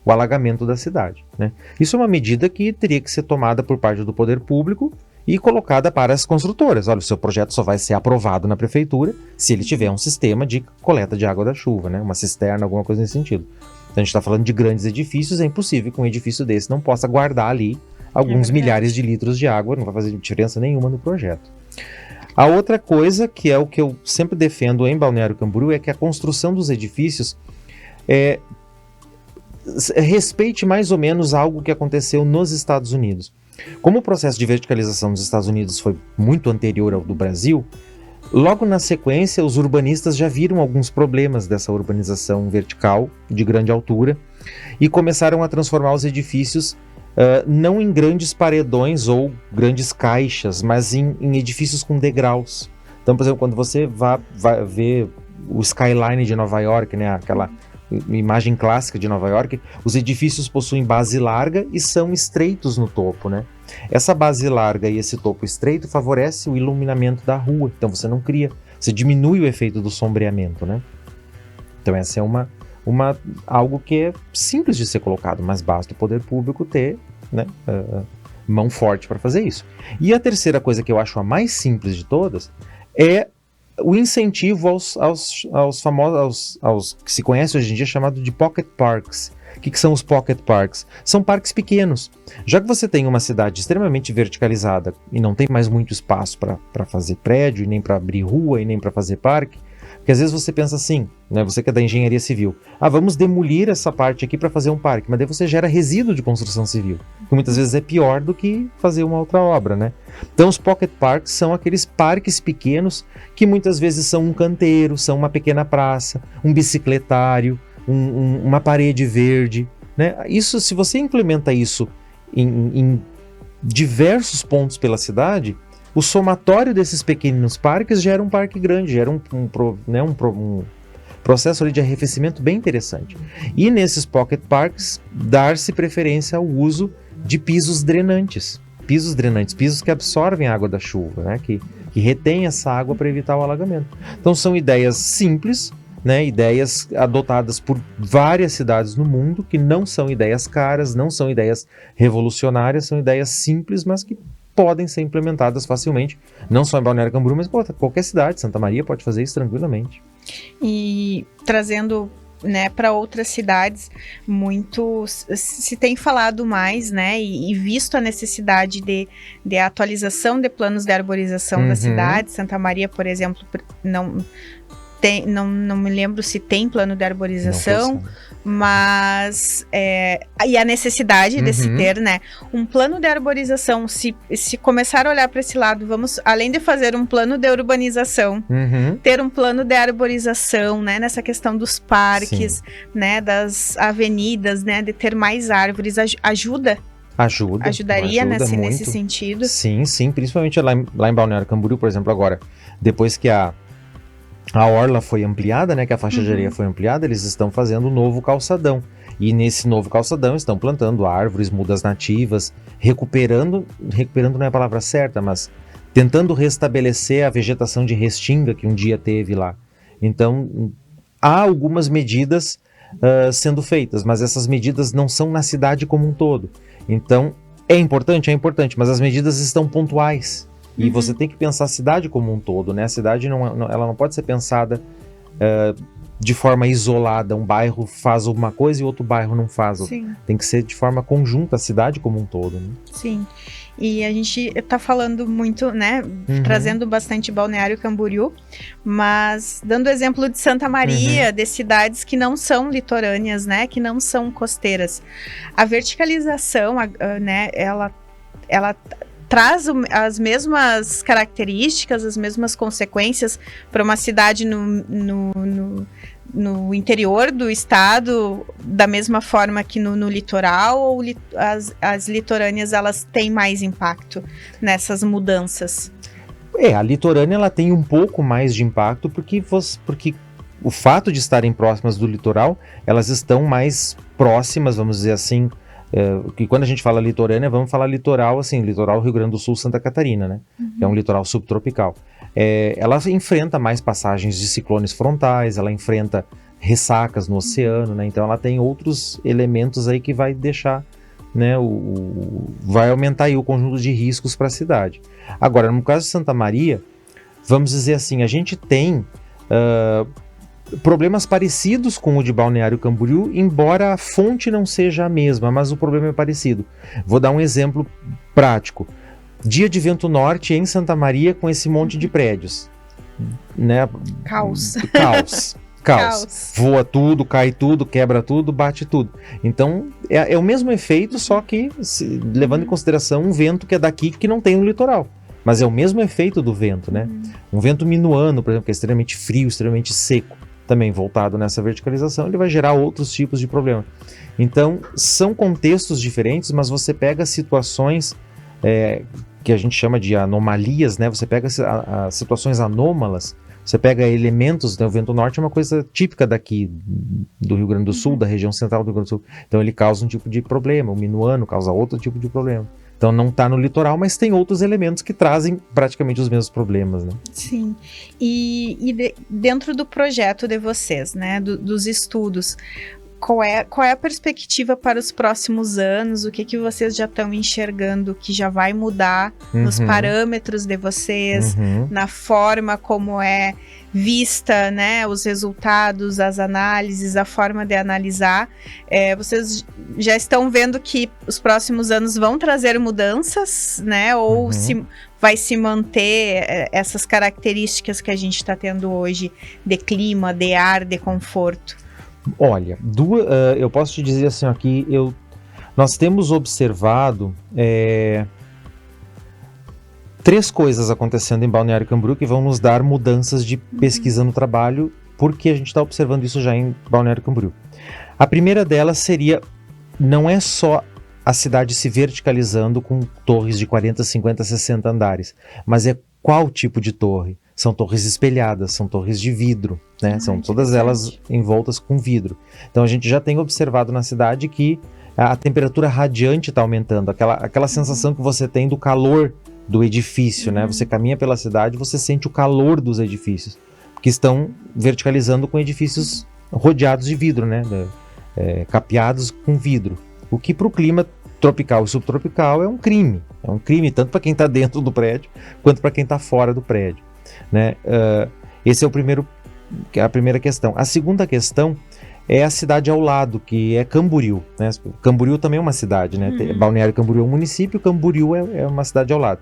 alagamento da cidade, né? Isso é uma medida que teria que ser tomada por parte do poder público e colocada para as construtoras. Olha, o seu projeto só vai ser aprovado na prefeitura se ele tiver um sistema de coleta de água da chuva, né? Uma cisterna, alguma coisa nesse sentido. Então, a gente está falando de grandes edifícios, é impossível que um edifício desse não possa guardar ali alguns milhares de litros de água, não vai fazer diferença nenhuma no projeto. A outra coisa, que é o que eu sempre defendo em Balneário Camboriú, é que a construção dos edifícios respeite mais ou menos algo que aconteceu nos Estados Unidos. Como o processo de verticalização dos Estados Unidos foi muito anterior ao do Brasil, logo na sequência os urbanistas já viram alguns problemas dessa urbanização vertical de grande altura e começaram a transformar os edifícios não em grandes paredões ou grandes caixas, mas em edifícios com degraus. Então, por exemplo, quando você vai ver o skyline de Nova York, né, aquela imagem clássica de Nova York, os edifícios possuem base larga e são estreitos no topo, né? Essa base larga e esse topo estreito favorece o iluminamento da rua, então você diminui o efeito do sombreamento, né? Então essa é algo que é simples de ser colocado, mas basta o poder público ter, né, mão forte para fazer isso. E a terceira coisa que eu acho a mais simples de todas é o incentivo aos famosos, aos que se conhece hoje em dia chamado de pocket parks. O que são os pocket parks? São parques pequenos. Já que você tem uma cidade extremamente verticalizada e não tem mais muito espaço para fazer prédio, e nem para abrir rua, e nem para fazer parque, porque às vezes você pensa assim, né, você que é da engenharia civil, vamos demolir essa parte aqui para fazer um parque, mas daí você gera resíduo de construção civil, que muitas vezes é pior do que fazer uma outra obra, né? Então os pocket parks são aqueles parques pequenos que muitas vezes são um canteiro, são uma pequena praça, um bicicletário, uma parede verde, né? Isso, se você implementa isso em diversos pontos pela cidade, o somatório desses pequenos parques gera um parque grande, gera um processo ali de arrefecimento bem interessante. E nesses pocket parks, dar-se preferência ao uso de pisos drenantes, pisos que absorvem a água da chuva, né? Que retém essa água para evitar o alagamento. Então são ideias simples, né? Ideias adotadas por várias cidades no mundo, que não são ideias caras, não são ideias revolucionárias, são ideias simples, mas que podem ser implementadas facilmente, não só em Balneário Camboriú, mas qualquer cidade. Santa Maria pode fazer isso tranquilamente. E trazendo, né, para outras cidades, muito se tem falado mais, né, e visto a necessidade de atualização de planos de arborização da cidade. Santa Maria, por exemplo, não me lembro se tem plano de arborização, mas e a necessidade de se ter, né, um plano de arborização. Se começar a olhar para esse lado, vamos, além de fazer um plano de urbanização, ter um plano de arborização, né, nessa questão dos parques, né, das avenidas, né, de ter mais árvores, ajudaria nesse sentido. Sim, principalmente lá em Balneário Camboriú, por exemplo, agora, depois que a orla foi ampliada, né, que a faixa de areia foi ampliada, eles estão fazendo um novo calçadão. E nesse novo calçadão estão plantando árvores, mudas nativas, recuperando não é a palavra certa, mas tentando restabelecer a vegetação de restinga que um dia teve lá. Então, há algumas medidas sendo feitas, mas essas medidas não são na cidade como um todo. Então, é importante, mas as medidas estão pontuais. E você tem que pensar a cidade como um todo, né? A cidade ela não pode ser pensada de forma isolada. Um bairro faz uma coisa e outro bairro não faz. Sim. Tem que ser de forma conjunta, a cidade como um todo, né? Sim. E a gente está falando muito, né? Trazendo bastante Balneário Camboriú, mas dando exemplo de Santa Maria, de cidades que não são litorâneas, né? Que não são costeiras. A verticalização, né? Ela traz as mesmas características, as mesmas consequências para uma cidade no interior do estado, da mesma forma que no litoral, ou as litorâneas elas têm mais impacto nessas mudanças? A litorânea ela tem um pouco mais de impacto porque o fato de estarem próximas do litoral, elas estão mais próximas, vamos dizer assim, que quando a gente fala litorânea, vamos falar litoral, assim, litoral Rio Grande do Sul, Santa Catarina, né? É um litoral subtropical. Ela enfrenta mais passagens de ciclones frontais, ela enfrenta ressacas no oceano, né? Então ela tem outros elementos aí que vai deixar, né, vai aumentar aí o conjunto de riscos para a cidade. Agora, no caso de Santa Maria, vamos dizer assim, a gente tem problemas parecidos com o de Balneário Camboriú, embora a fonte não seja a mesma, mas o problema é parecido. Vou dar um exemplo prático. Dia de vento norte em Santa Maria com esse monte de prédios, né? Caos. Voa tudo, cai tudo, quebra tudo, bate tudo. Então é o mesmo efeito, só que levando em consideração um vento que é daqui que não tem no litoral. Mas é o mesmo efeito do vento, né? Um vento minuano, por exemplo, que é extremamente frio, extremamente seco, também voltado nessa verticalização, ele vai gerar outros tipos de problema. Então, são contextos diferentes, mas você pega situações que a gente chama de anomalias, né? Você pega as situações anômalas, você pega elementos, né? O vento norte é uma coisa típica daqui do Rio Grande do Sul, da região central do Rio Grande do Sul. Então, ele causa um tipo de problema, o minuano causa outro tipo de problema. Então não está no litoral, mas tem outros elementos que trazem praticamente os mesmos problemas, né? Sim. E dentro do projeto de vocês, né, dos estudos, qual é a perspectiva para os próximos anos? O que vocês já estão enxergando que já vai mudar nos parâmetros de vocês, na forma como é vista, né, os resultados, as análises, a forma de analisar? Vocês já estão vendo que os próximos anos vão trazer mudanças, né, ou vai se manter essas características que a gente está tendo hoje de clima, de ar, de conforto? Olha, eu posso te dizer assim aqui, nós temos observado 3 coisas acontecendo em Balneário Camboriú que vão nos dar mudanças de pesquisa no trabalho, porque a gente está observando isso já em Balneário Camboriú. A primeira delas seria, não é só a cidade se verticalizando com torres de 40, 50, 60 andares, mas é qual tipo de torre? São torres espelhadas, são torres de vidro, né? São todas elas envoltas com vidro. Então a gente já tem observado na cidade que a temperatura radiante está aumentando, aquela sensação que você tem do calor do edifício, né? Você caminha pela cidade, você sente o calor dos edifícios, que estão verticalizando com edifícios rodeados de vidro, né? Capeados com vidro. O que para o clima tropical e subtropical é um crime. É um crime tanto para quem está dentro do prédio, quanto para quem está fora do prédio, né? Esse é a primeira questão. A segunda questão é a cidade ao lado, que é Camboriú, né? Camboriú também é uma cidade, né? Balneário Camboriú é um município, Camboriú é uma cidade ao lado.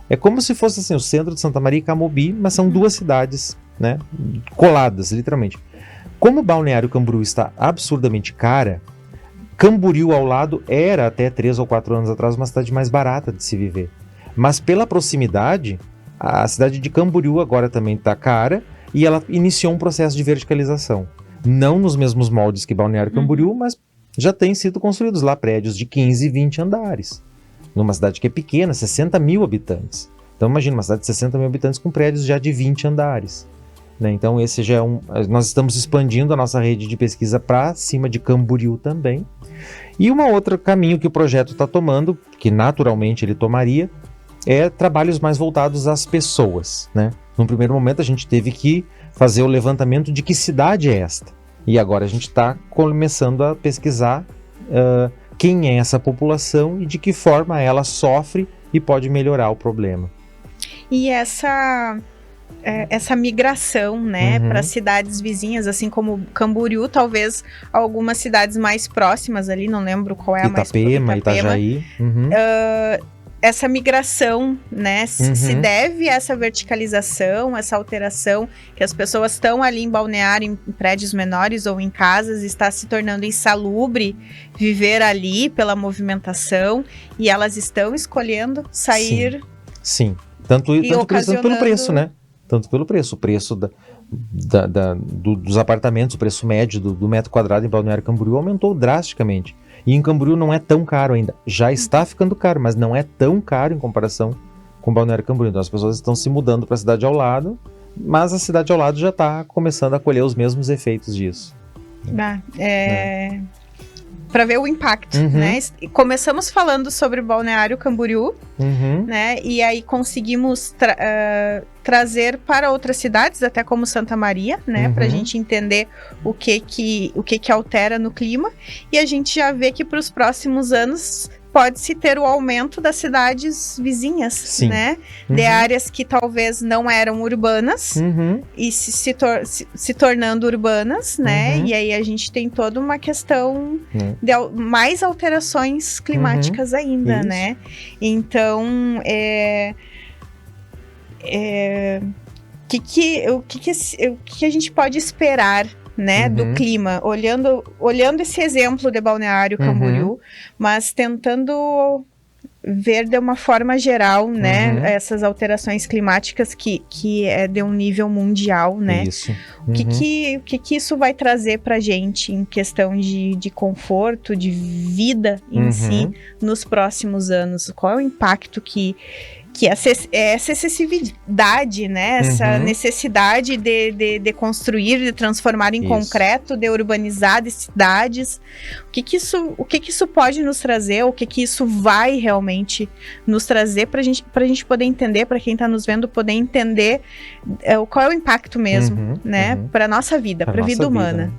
É como se fosse assim, o centro de Santa Maria e Camobi, mas são 2 cidades, né, coladas, literalmente. Como Balneário Camboriú está absurdamente cara, Camboriú ao lado era até 3 ou 4 anos atrás uma cidade mais barata de se viver. Mas pela proximidade, a cidade de Camboriú agora também está cara e ela iniciou um processo de verticalização. Não nos mesmos moldes que Balneário Camboriú, mas já têm sido construídos lá prédios de 15 e 20 andares. Numa cidade que é pequena, 60 mil habitantes. Então imagina uma cidade de 60 mil habitantes com prédios já de 20 andares. Né? Então esse já é nós estamos expandindo a nossa rede de pesquisa para cima de Camboriú também. E um outro caminho que o projeto está tomando, que naturalmente ele tomaria, é trabalhos mais voltados às pessoas, né? Num primeiro momento a gente teve que fazer o levantamento de que cidade é esta. E agora a gente está começando a pesquisar quem é essa população e de que forma ela sofre e pode melhorar o problema. E essa migração, né, para cidades vizinhas, assim como Camboriú, talvez algumas cidades mais próximas ali, não lembro qual é a mais próxima. Itapema, Itajaí. Essa migração, né, se deve a essa verticalização, essa alteração, que as pessoas estão ali em Balneário, em prédios menores ou em casas, está se tornando insalubre viver ali pela movimentação, e elas estão escolhendo sair. Sim. Tanto pelo preço, né? Tanto pelo preço. O preço dos apartamentos, o preço médio do metro quadrado em Balneário Camboriú aumentou drasticamente. E em Camboriú não é tão caro ainda. Já está ficando caro, mas não é tão caro em comparação com Balneário Camboriú. Então as pessoas estão se mudando para a cidade ao lado, mas a cidade ao lado já está começando a colher os mesmos efeitos disso. Para ver o impacto, né? Começamos falando sobre Balneário Camboriú, né? E aí conseguimos trazer para outras cidades, até como Santa Maria, né? Para a gente entender o que altera no clima. E a gente já vê que para os próximos anos pode-se ter o aumento das cidades vizinhas, né? De áreas que talvez não eram urbanas e se tornando urbanas, né? E aí a gente tem toda uma questão de mais alterações climáticas ainda, né? Então, o que a gente pode esperar, né, do clima, olhando esse exemplo de Balneário Camboriú, mas tentando ver de uma forma geral, né, essas alterações climáticas que é de um nível mundial, né? Isso. O que isso vai trazer pra gente em questão de conforto, de vida em si, nos próximos anos? Qual é o impacto que essa excessividade, né? Essa necessidade de construir, de transformar em concreto, de urbanizar de cidades. O que isso pode nos trazer? O que isso vai realmente nos trazer pra gente poder entender, para quem está nos vendo poder entender qual é o impacto mesmo, né? Para nossa vida, para a vida humana.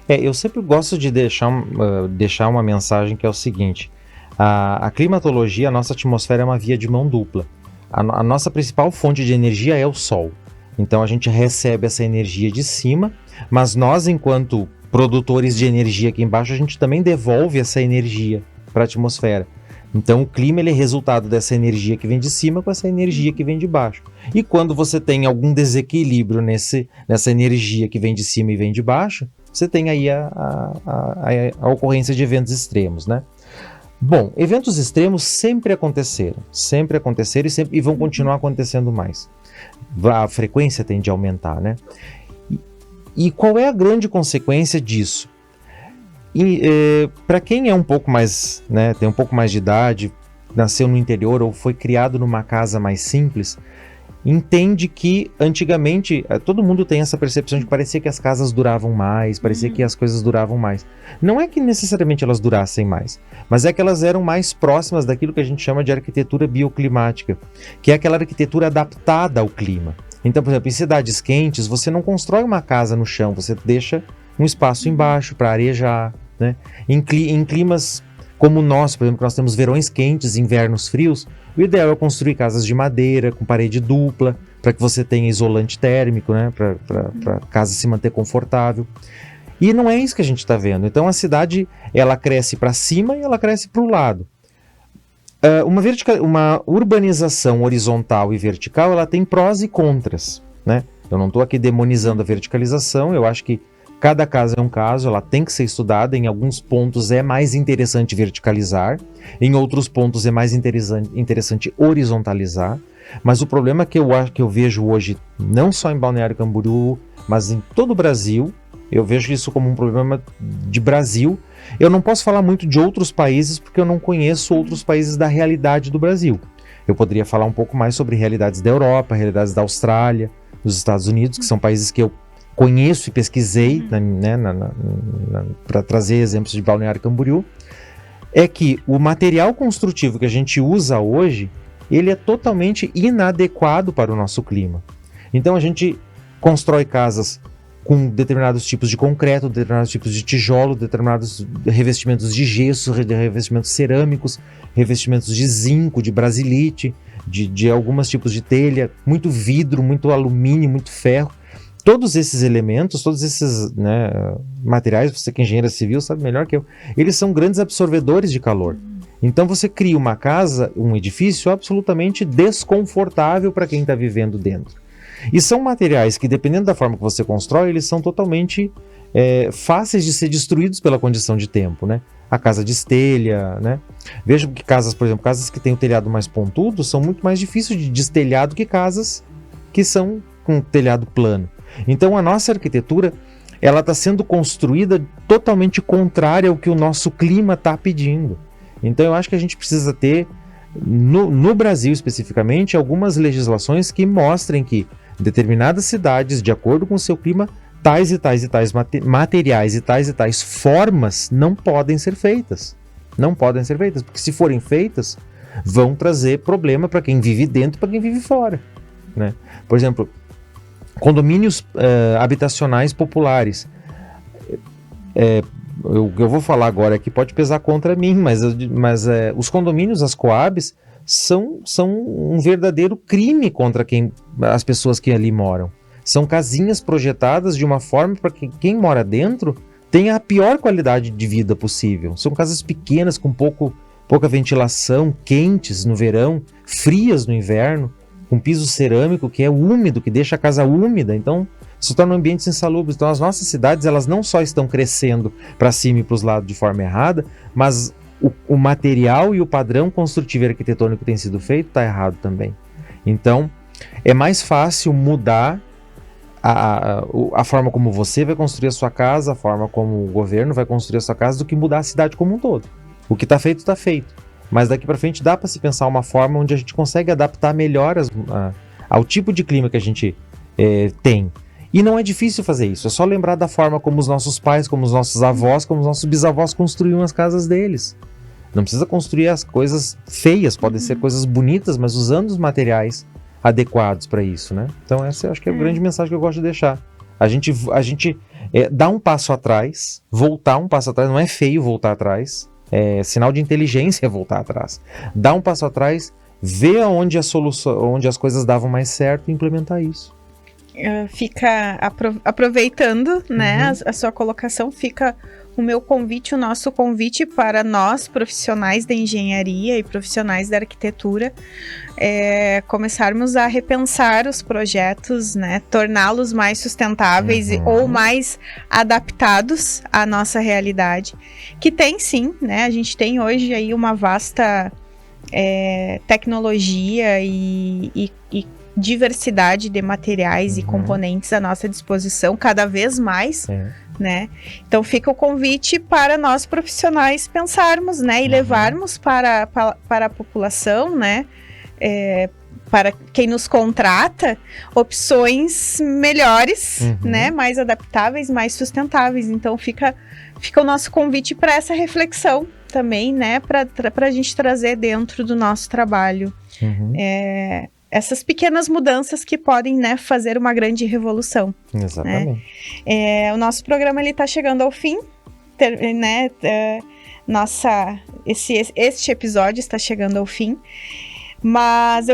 Né? Eu sempre gosto de deixar uma mensagem que é o seguinte: a climatologia, a nossa atmosfera é uma via de mão dupla. A nossa principal fonte de energia é o Sol. Então a gente recebe essa energia de cima, mas nós, enquanto produtores de energia aqui embaixo, a gente também devolve essa energia para a atmosfera. Então o clima ele é resultado dessa energia que vem de cima com essa energia que vem de baixo. E quando você tem algum desequilíbrio nessa energia que vem de cima e vem de baixo, você tem aí a ocorrência de eventos extremos, né? Bom, eventos extremos sempre aconteceram e vão continuar acontecendo mais. A frequência tende a aumentar, né? E qual é a grande consequência disso? Para quem é um pouco mais, né, tem um pouco mais de idade, nasceu no interior ou foi criado numa casa mais simples, entende que antigamente todo mundo tem essa percepção de que parecia que as casas duravam mais, parecia que as coisas duravam mais. Não é que necessariamente elas durassem mais, mas é que elas eram mais próximas daquilo que a gente chama de arquitetura bioclimática, que é aquela arquitetura adaptada ao clima. Então, por exemplo, em cidades quentes, você não constrói uma casa no chão, você deixa um espaço embaixo para arejar, né? Em climas como o nosso, por exemplo, que nós temos verões quentes, invernos frios, o ideal é construir casas de madeira, com parede dupla, para que você tenha isolante térmico, né? Para a casa se manter confortável. E não é isso que a gente está vendo. Então a cidade, ela cresce para cima e ela cresce para o lado. Uma urbanização horizontal e vertical, ela tem prós e contras, né? Eu não estou aqui demonizando a verticalização, eu acho que cada caso é um caso, ela tem que ser estudada. Em alguns pontos é mais interessante verticalizar, em outros pontos é mais interessante horizontalizar. Mas o problema que eu vejo hoje, não só em Balneário Camboriú, mas em todo o Brasil, eu vejo isso como um problema de Brasil. Eu não posso falar muito de outros países porque eu não conheço outros países da realidade do Brasil. Eu poderia falar um pouco mais sobre realidades da Europa, realidades da Austrália, dos Estados Unidos, que são países que eu conheço e pesquisei, né, para trazer exemplos de Balneário Camboriú. É que o material construtivo que a gente usa hoje, ele é totalmente inadequado para o nosso clima. Então a gente constrói casas com determinados tipos de concreto, determinados tipos de tijolo, determinados revestimentos de gesso, revestimentos cerâmicos, revestimentos de zinco, de brasilite, de alguns tipos de telha, muito vidro, muito alumínio, muito ferro. Todos esses elementos, todos esses, né, materiais, você que é engenheiro civil sabe melhor que eu, eles são grandes absorvedores de calor. Então você cria uma casa, um edifício absolutamente desconfortável para quem está vivendo dentro. E são materiais que, dependendo da forma que você constrói, eles são totalmente fáceis de ser destruídos pela condição de tempo, né? A casa de estelha, né? Veja que casas, por exemplo, casas que têm o telhado mais pontudo são muito mais difíceis de destelhar do que casas que são com telhado plano. Então a nossa arquitetura, ela está sendo construída totalmente contrária ao que o nosso clima está pedindo. Então eu acho que a gente precisa ter, no Brasil especificamente, algumas legislações que mostrem que determinadas cidades, de acordo com o seu clima, tais e tais materiais e tais formas não podem ser feitas. Não podem ser feitas, porque se forem feitas, vão trazer problema para quem vive dentro e para quem vive fora, né? Por exemplo, condomínios habitacionais populares. Eu vou falar agora aqui, pode pesar contra mim, mas os condomínios, as Coabs, são um verdadeiro crime contra as pessoas que ali moram. São casinhas projetadas de uma forma para que quem mora dentro tenha a pior qualidade de vida possível. São casas pequenas, com pouca ventilação, quentes no verão, frias no inverno, com piso cerâmico que é úmido, que deixa a casa úmida, então se tornam ambientes insalubres. Então as nossas cidades, elas não só estão crescendo para cima e para os lados de forma errada, mas o material e o padrão construtivo e arquitetônico que tem sido feito está errado também. Então é mais fácil mudar a forma como você vai construir a sua casa, a forma como o governo vai construir a sua casa, do que mudar a cidade como um todo. O que está feito, está feito. Mas daqui para frente dá para se pensar uma forma onde a gente consegue adaptar melhor ao tipo de clima que a gente tem. E não é difícil fazer isso, é só lembrar da forma como os nossos pais, como os nossos avós, como os nossos bisavós construíam as casas deles. Não precisa construir as coisas feias, podem ser coisas bonitas, mas usando os materiais adequados para isso, né? Então essa eu acho que é a grande mensagem que eu gosto de deixar. A gente dá um passo atrás, voltar um passo atrás, não é feio voltar atrás, é sinal de inteligência voltar atrás. Dá um passo atrás, ver onde as coisas davam mais certo e implementar isso. Fica aproveitando, né, a sua colocação, fica o meu convite, o nosso convite para nós, profissionais da engenharia e profissionais da arquitetura, começarmos a repensar os projetos, né, torná-los mais sustentáveis ou mais adaptados à nossa realidade, que tem sim, né, a gente tem hoje aí uma vasta tecnologia e diversidade de materiais e componentes à nossa disposição, cada vez mais, né? Então fica o convite para nós profissionais pensarmos, né, e levarmos para a população, né, para quem nos contrata, opções melhores, né, mais adaptáveis, mais sustentáveis. Então fica o nosso convite para essa reflexão também, né, para a gente trazer dentro do nosso trabalho essas pequenas mudanças que podem, né, fazer uma grande revolução. Exatamente. Né? O nosso programa está chegando ao fim, né? Este episódio está chegando ao fim, mas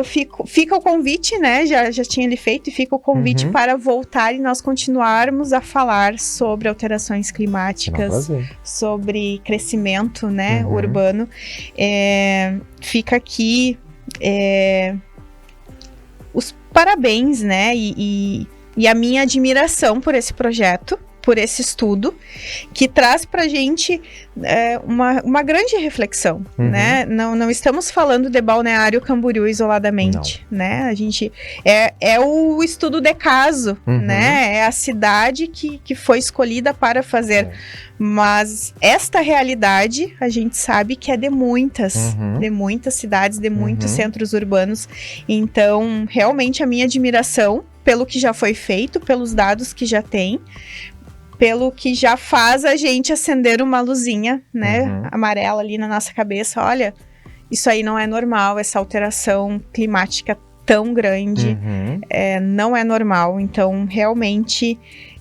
fica o convite, né? Já tinha ele feito, e fica o convite para voltar e nós continuarmos a falar sobre alterações climáticas, sobre crescimento, né, urbano. Fica aqui os parabéns, né, e a minha admiração por esse projeto, por esse estudo, que traz pra gente uma grande reflexão, né, não estamos falando de Balneário Camboriú isoladamente, né, a gente, é o estudo de caso, né, é a cidade que foi escolhida para fazer, mas esta realidade, a gente sabe que é de muitas cidades, de muitos centros urbanos. Então, realmente a minha admiração pelo que já foi feito, pelos dados que já tem, pelo que já faz a gente acender uma luzinha, né, amarela ali na nossa cabeça. Olha, isso aí não é normal, essa alteração climática tão grande, não é normal. Então, realmente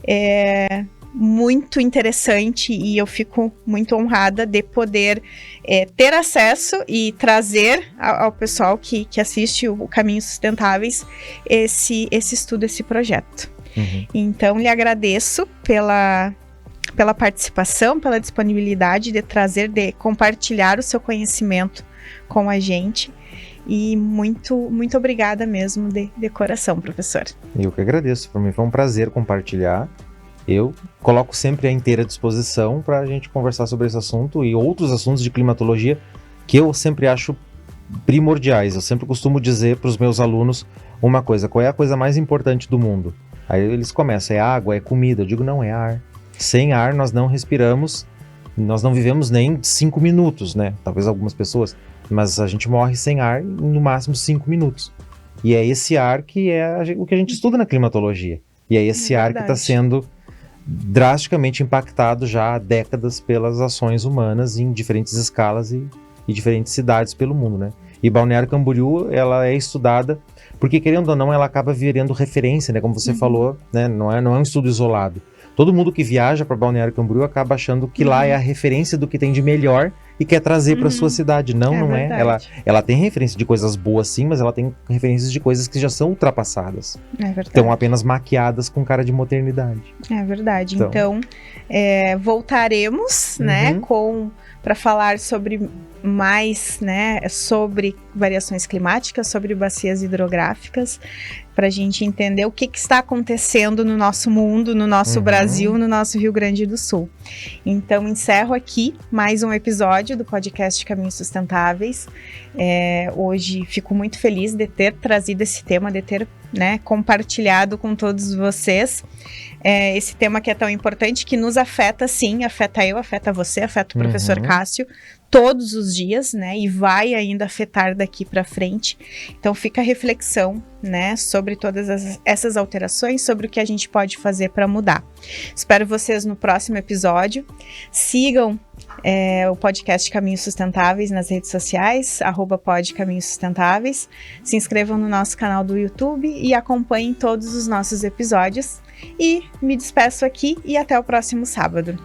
é muito interessante e eu fico muito honrada de poder ter acesso e trazer ao pessoal que assiste o Caminhos Sustentáveis esse estudo, esse projeto. Então, lhe agradeço pela participação, pela disponibilidade de trazer, de compartilhar o seu conhecimento com a gente. E muito, muito obrigada mesmo de coração, professor. Eu que agradeço, para mim foi um prazer compartilhar. Eu coloco sempre à inteira disposição para a gente conversar sobre esse assunto e outros assuntos de climatologia que eu sempre acho primordiais. Eu sempre costumo dizer para os meus alunos uma coisa: qual é a coisa mais importante do mundo? Aí eles começam: é água, é comida. Eu digo: não, é ar. Sem ar nós não respiramos, nós não vivemos nem 5 minutos, né? Talvez algumas pessoas, mas a gente morre sem ar em no máximo 5 minutos. E é esse ar que é o que a gente estuda na climatologia. E é esse ar que está sendo drasticamente impactado já há décadas pelas ações humanas em diferentes escalas e diferentes cidades pelo mundo, né? E Balneário Camboriú, ela é estudada porque, querendo ou não, ela acaba virando referência, né? Como você falou, né? Não é um estudo isolado. Todo mundo que viaja para Balneário Camboriú acaba achando que lá é a referência do que tem de melhor e quer trazer para sua cidade. Não é. Ela tem referência de coisas boas, sim, mas ela tem referências de coisas que já são ultrapassadas. É verdade. Estão apenas maquiadas com cara de modernidade. É verdade. Então voltaremos, né, para falar sobre mais, né, sobre variações climáticas, sobre bacias hidrográficas, para a gente entender o que está acontecendo no nosso mundo, no nosso Brasil, no nosso Rio Grande do Sul. Então, encerro aqui mais um episódio do podcast Caminhos Sustentáveis. Hoje fico muito feliz de ter trazido esse tema, de ter, né, compartilhado com todos vocês esse tema que é tão importante, que nos afeta, sim, afeta eu, afeta você, afeta o professor Cássio, todos os dias, né, e vai ainda afetar daqui para frente. Então fica a reflexão, né, sobre todas essas alterações, sobre o que a gente pode fazer para mudar. Espero vocês no próximo episódio. Sigam o podcast Caminhos Sustentáveis nas redes sociais, @podcaminhossustentáveis. Se inscrevam no nosso canal do YouTube e acompanhem todos os nossos episódios. E me despeço aqui e até o próximo sábado.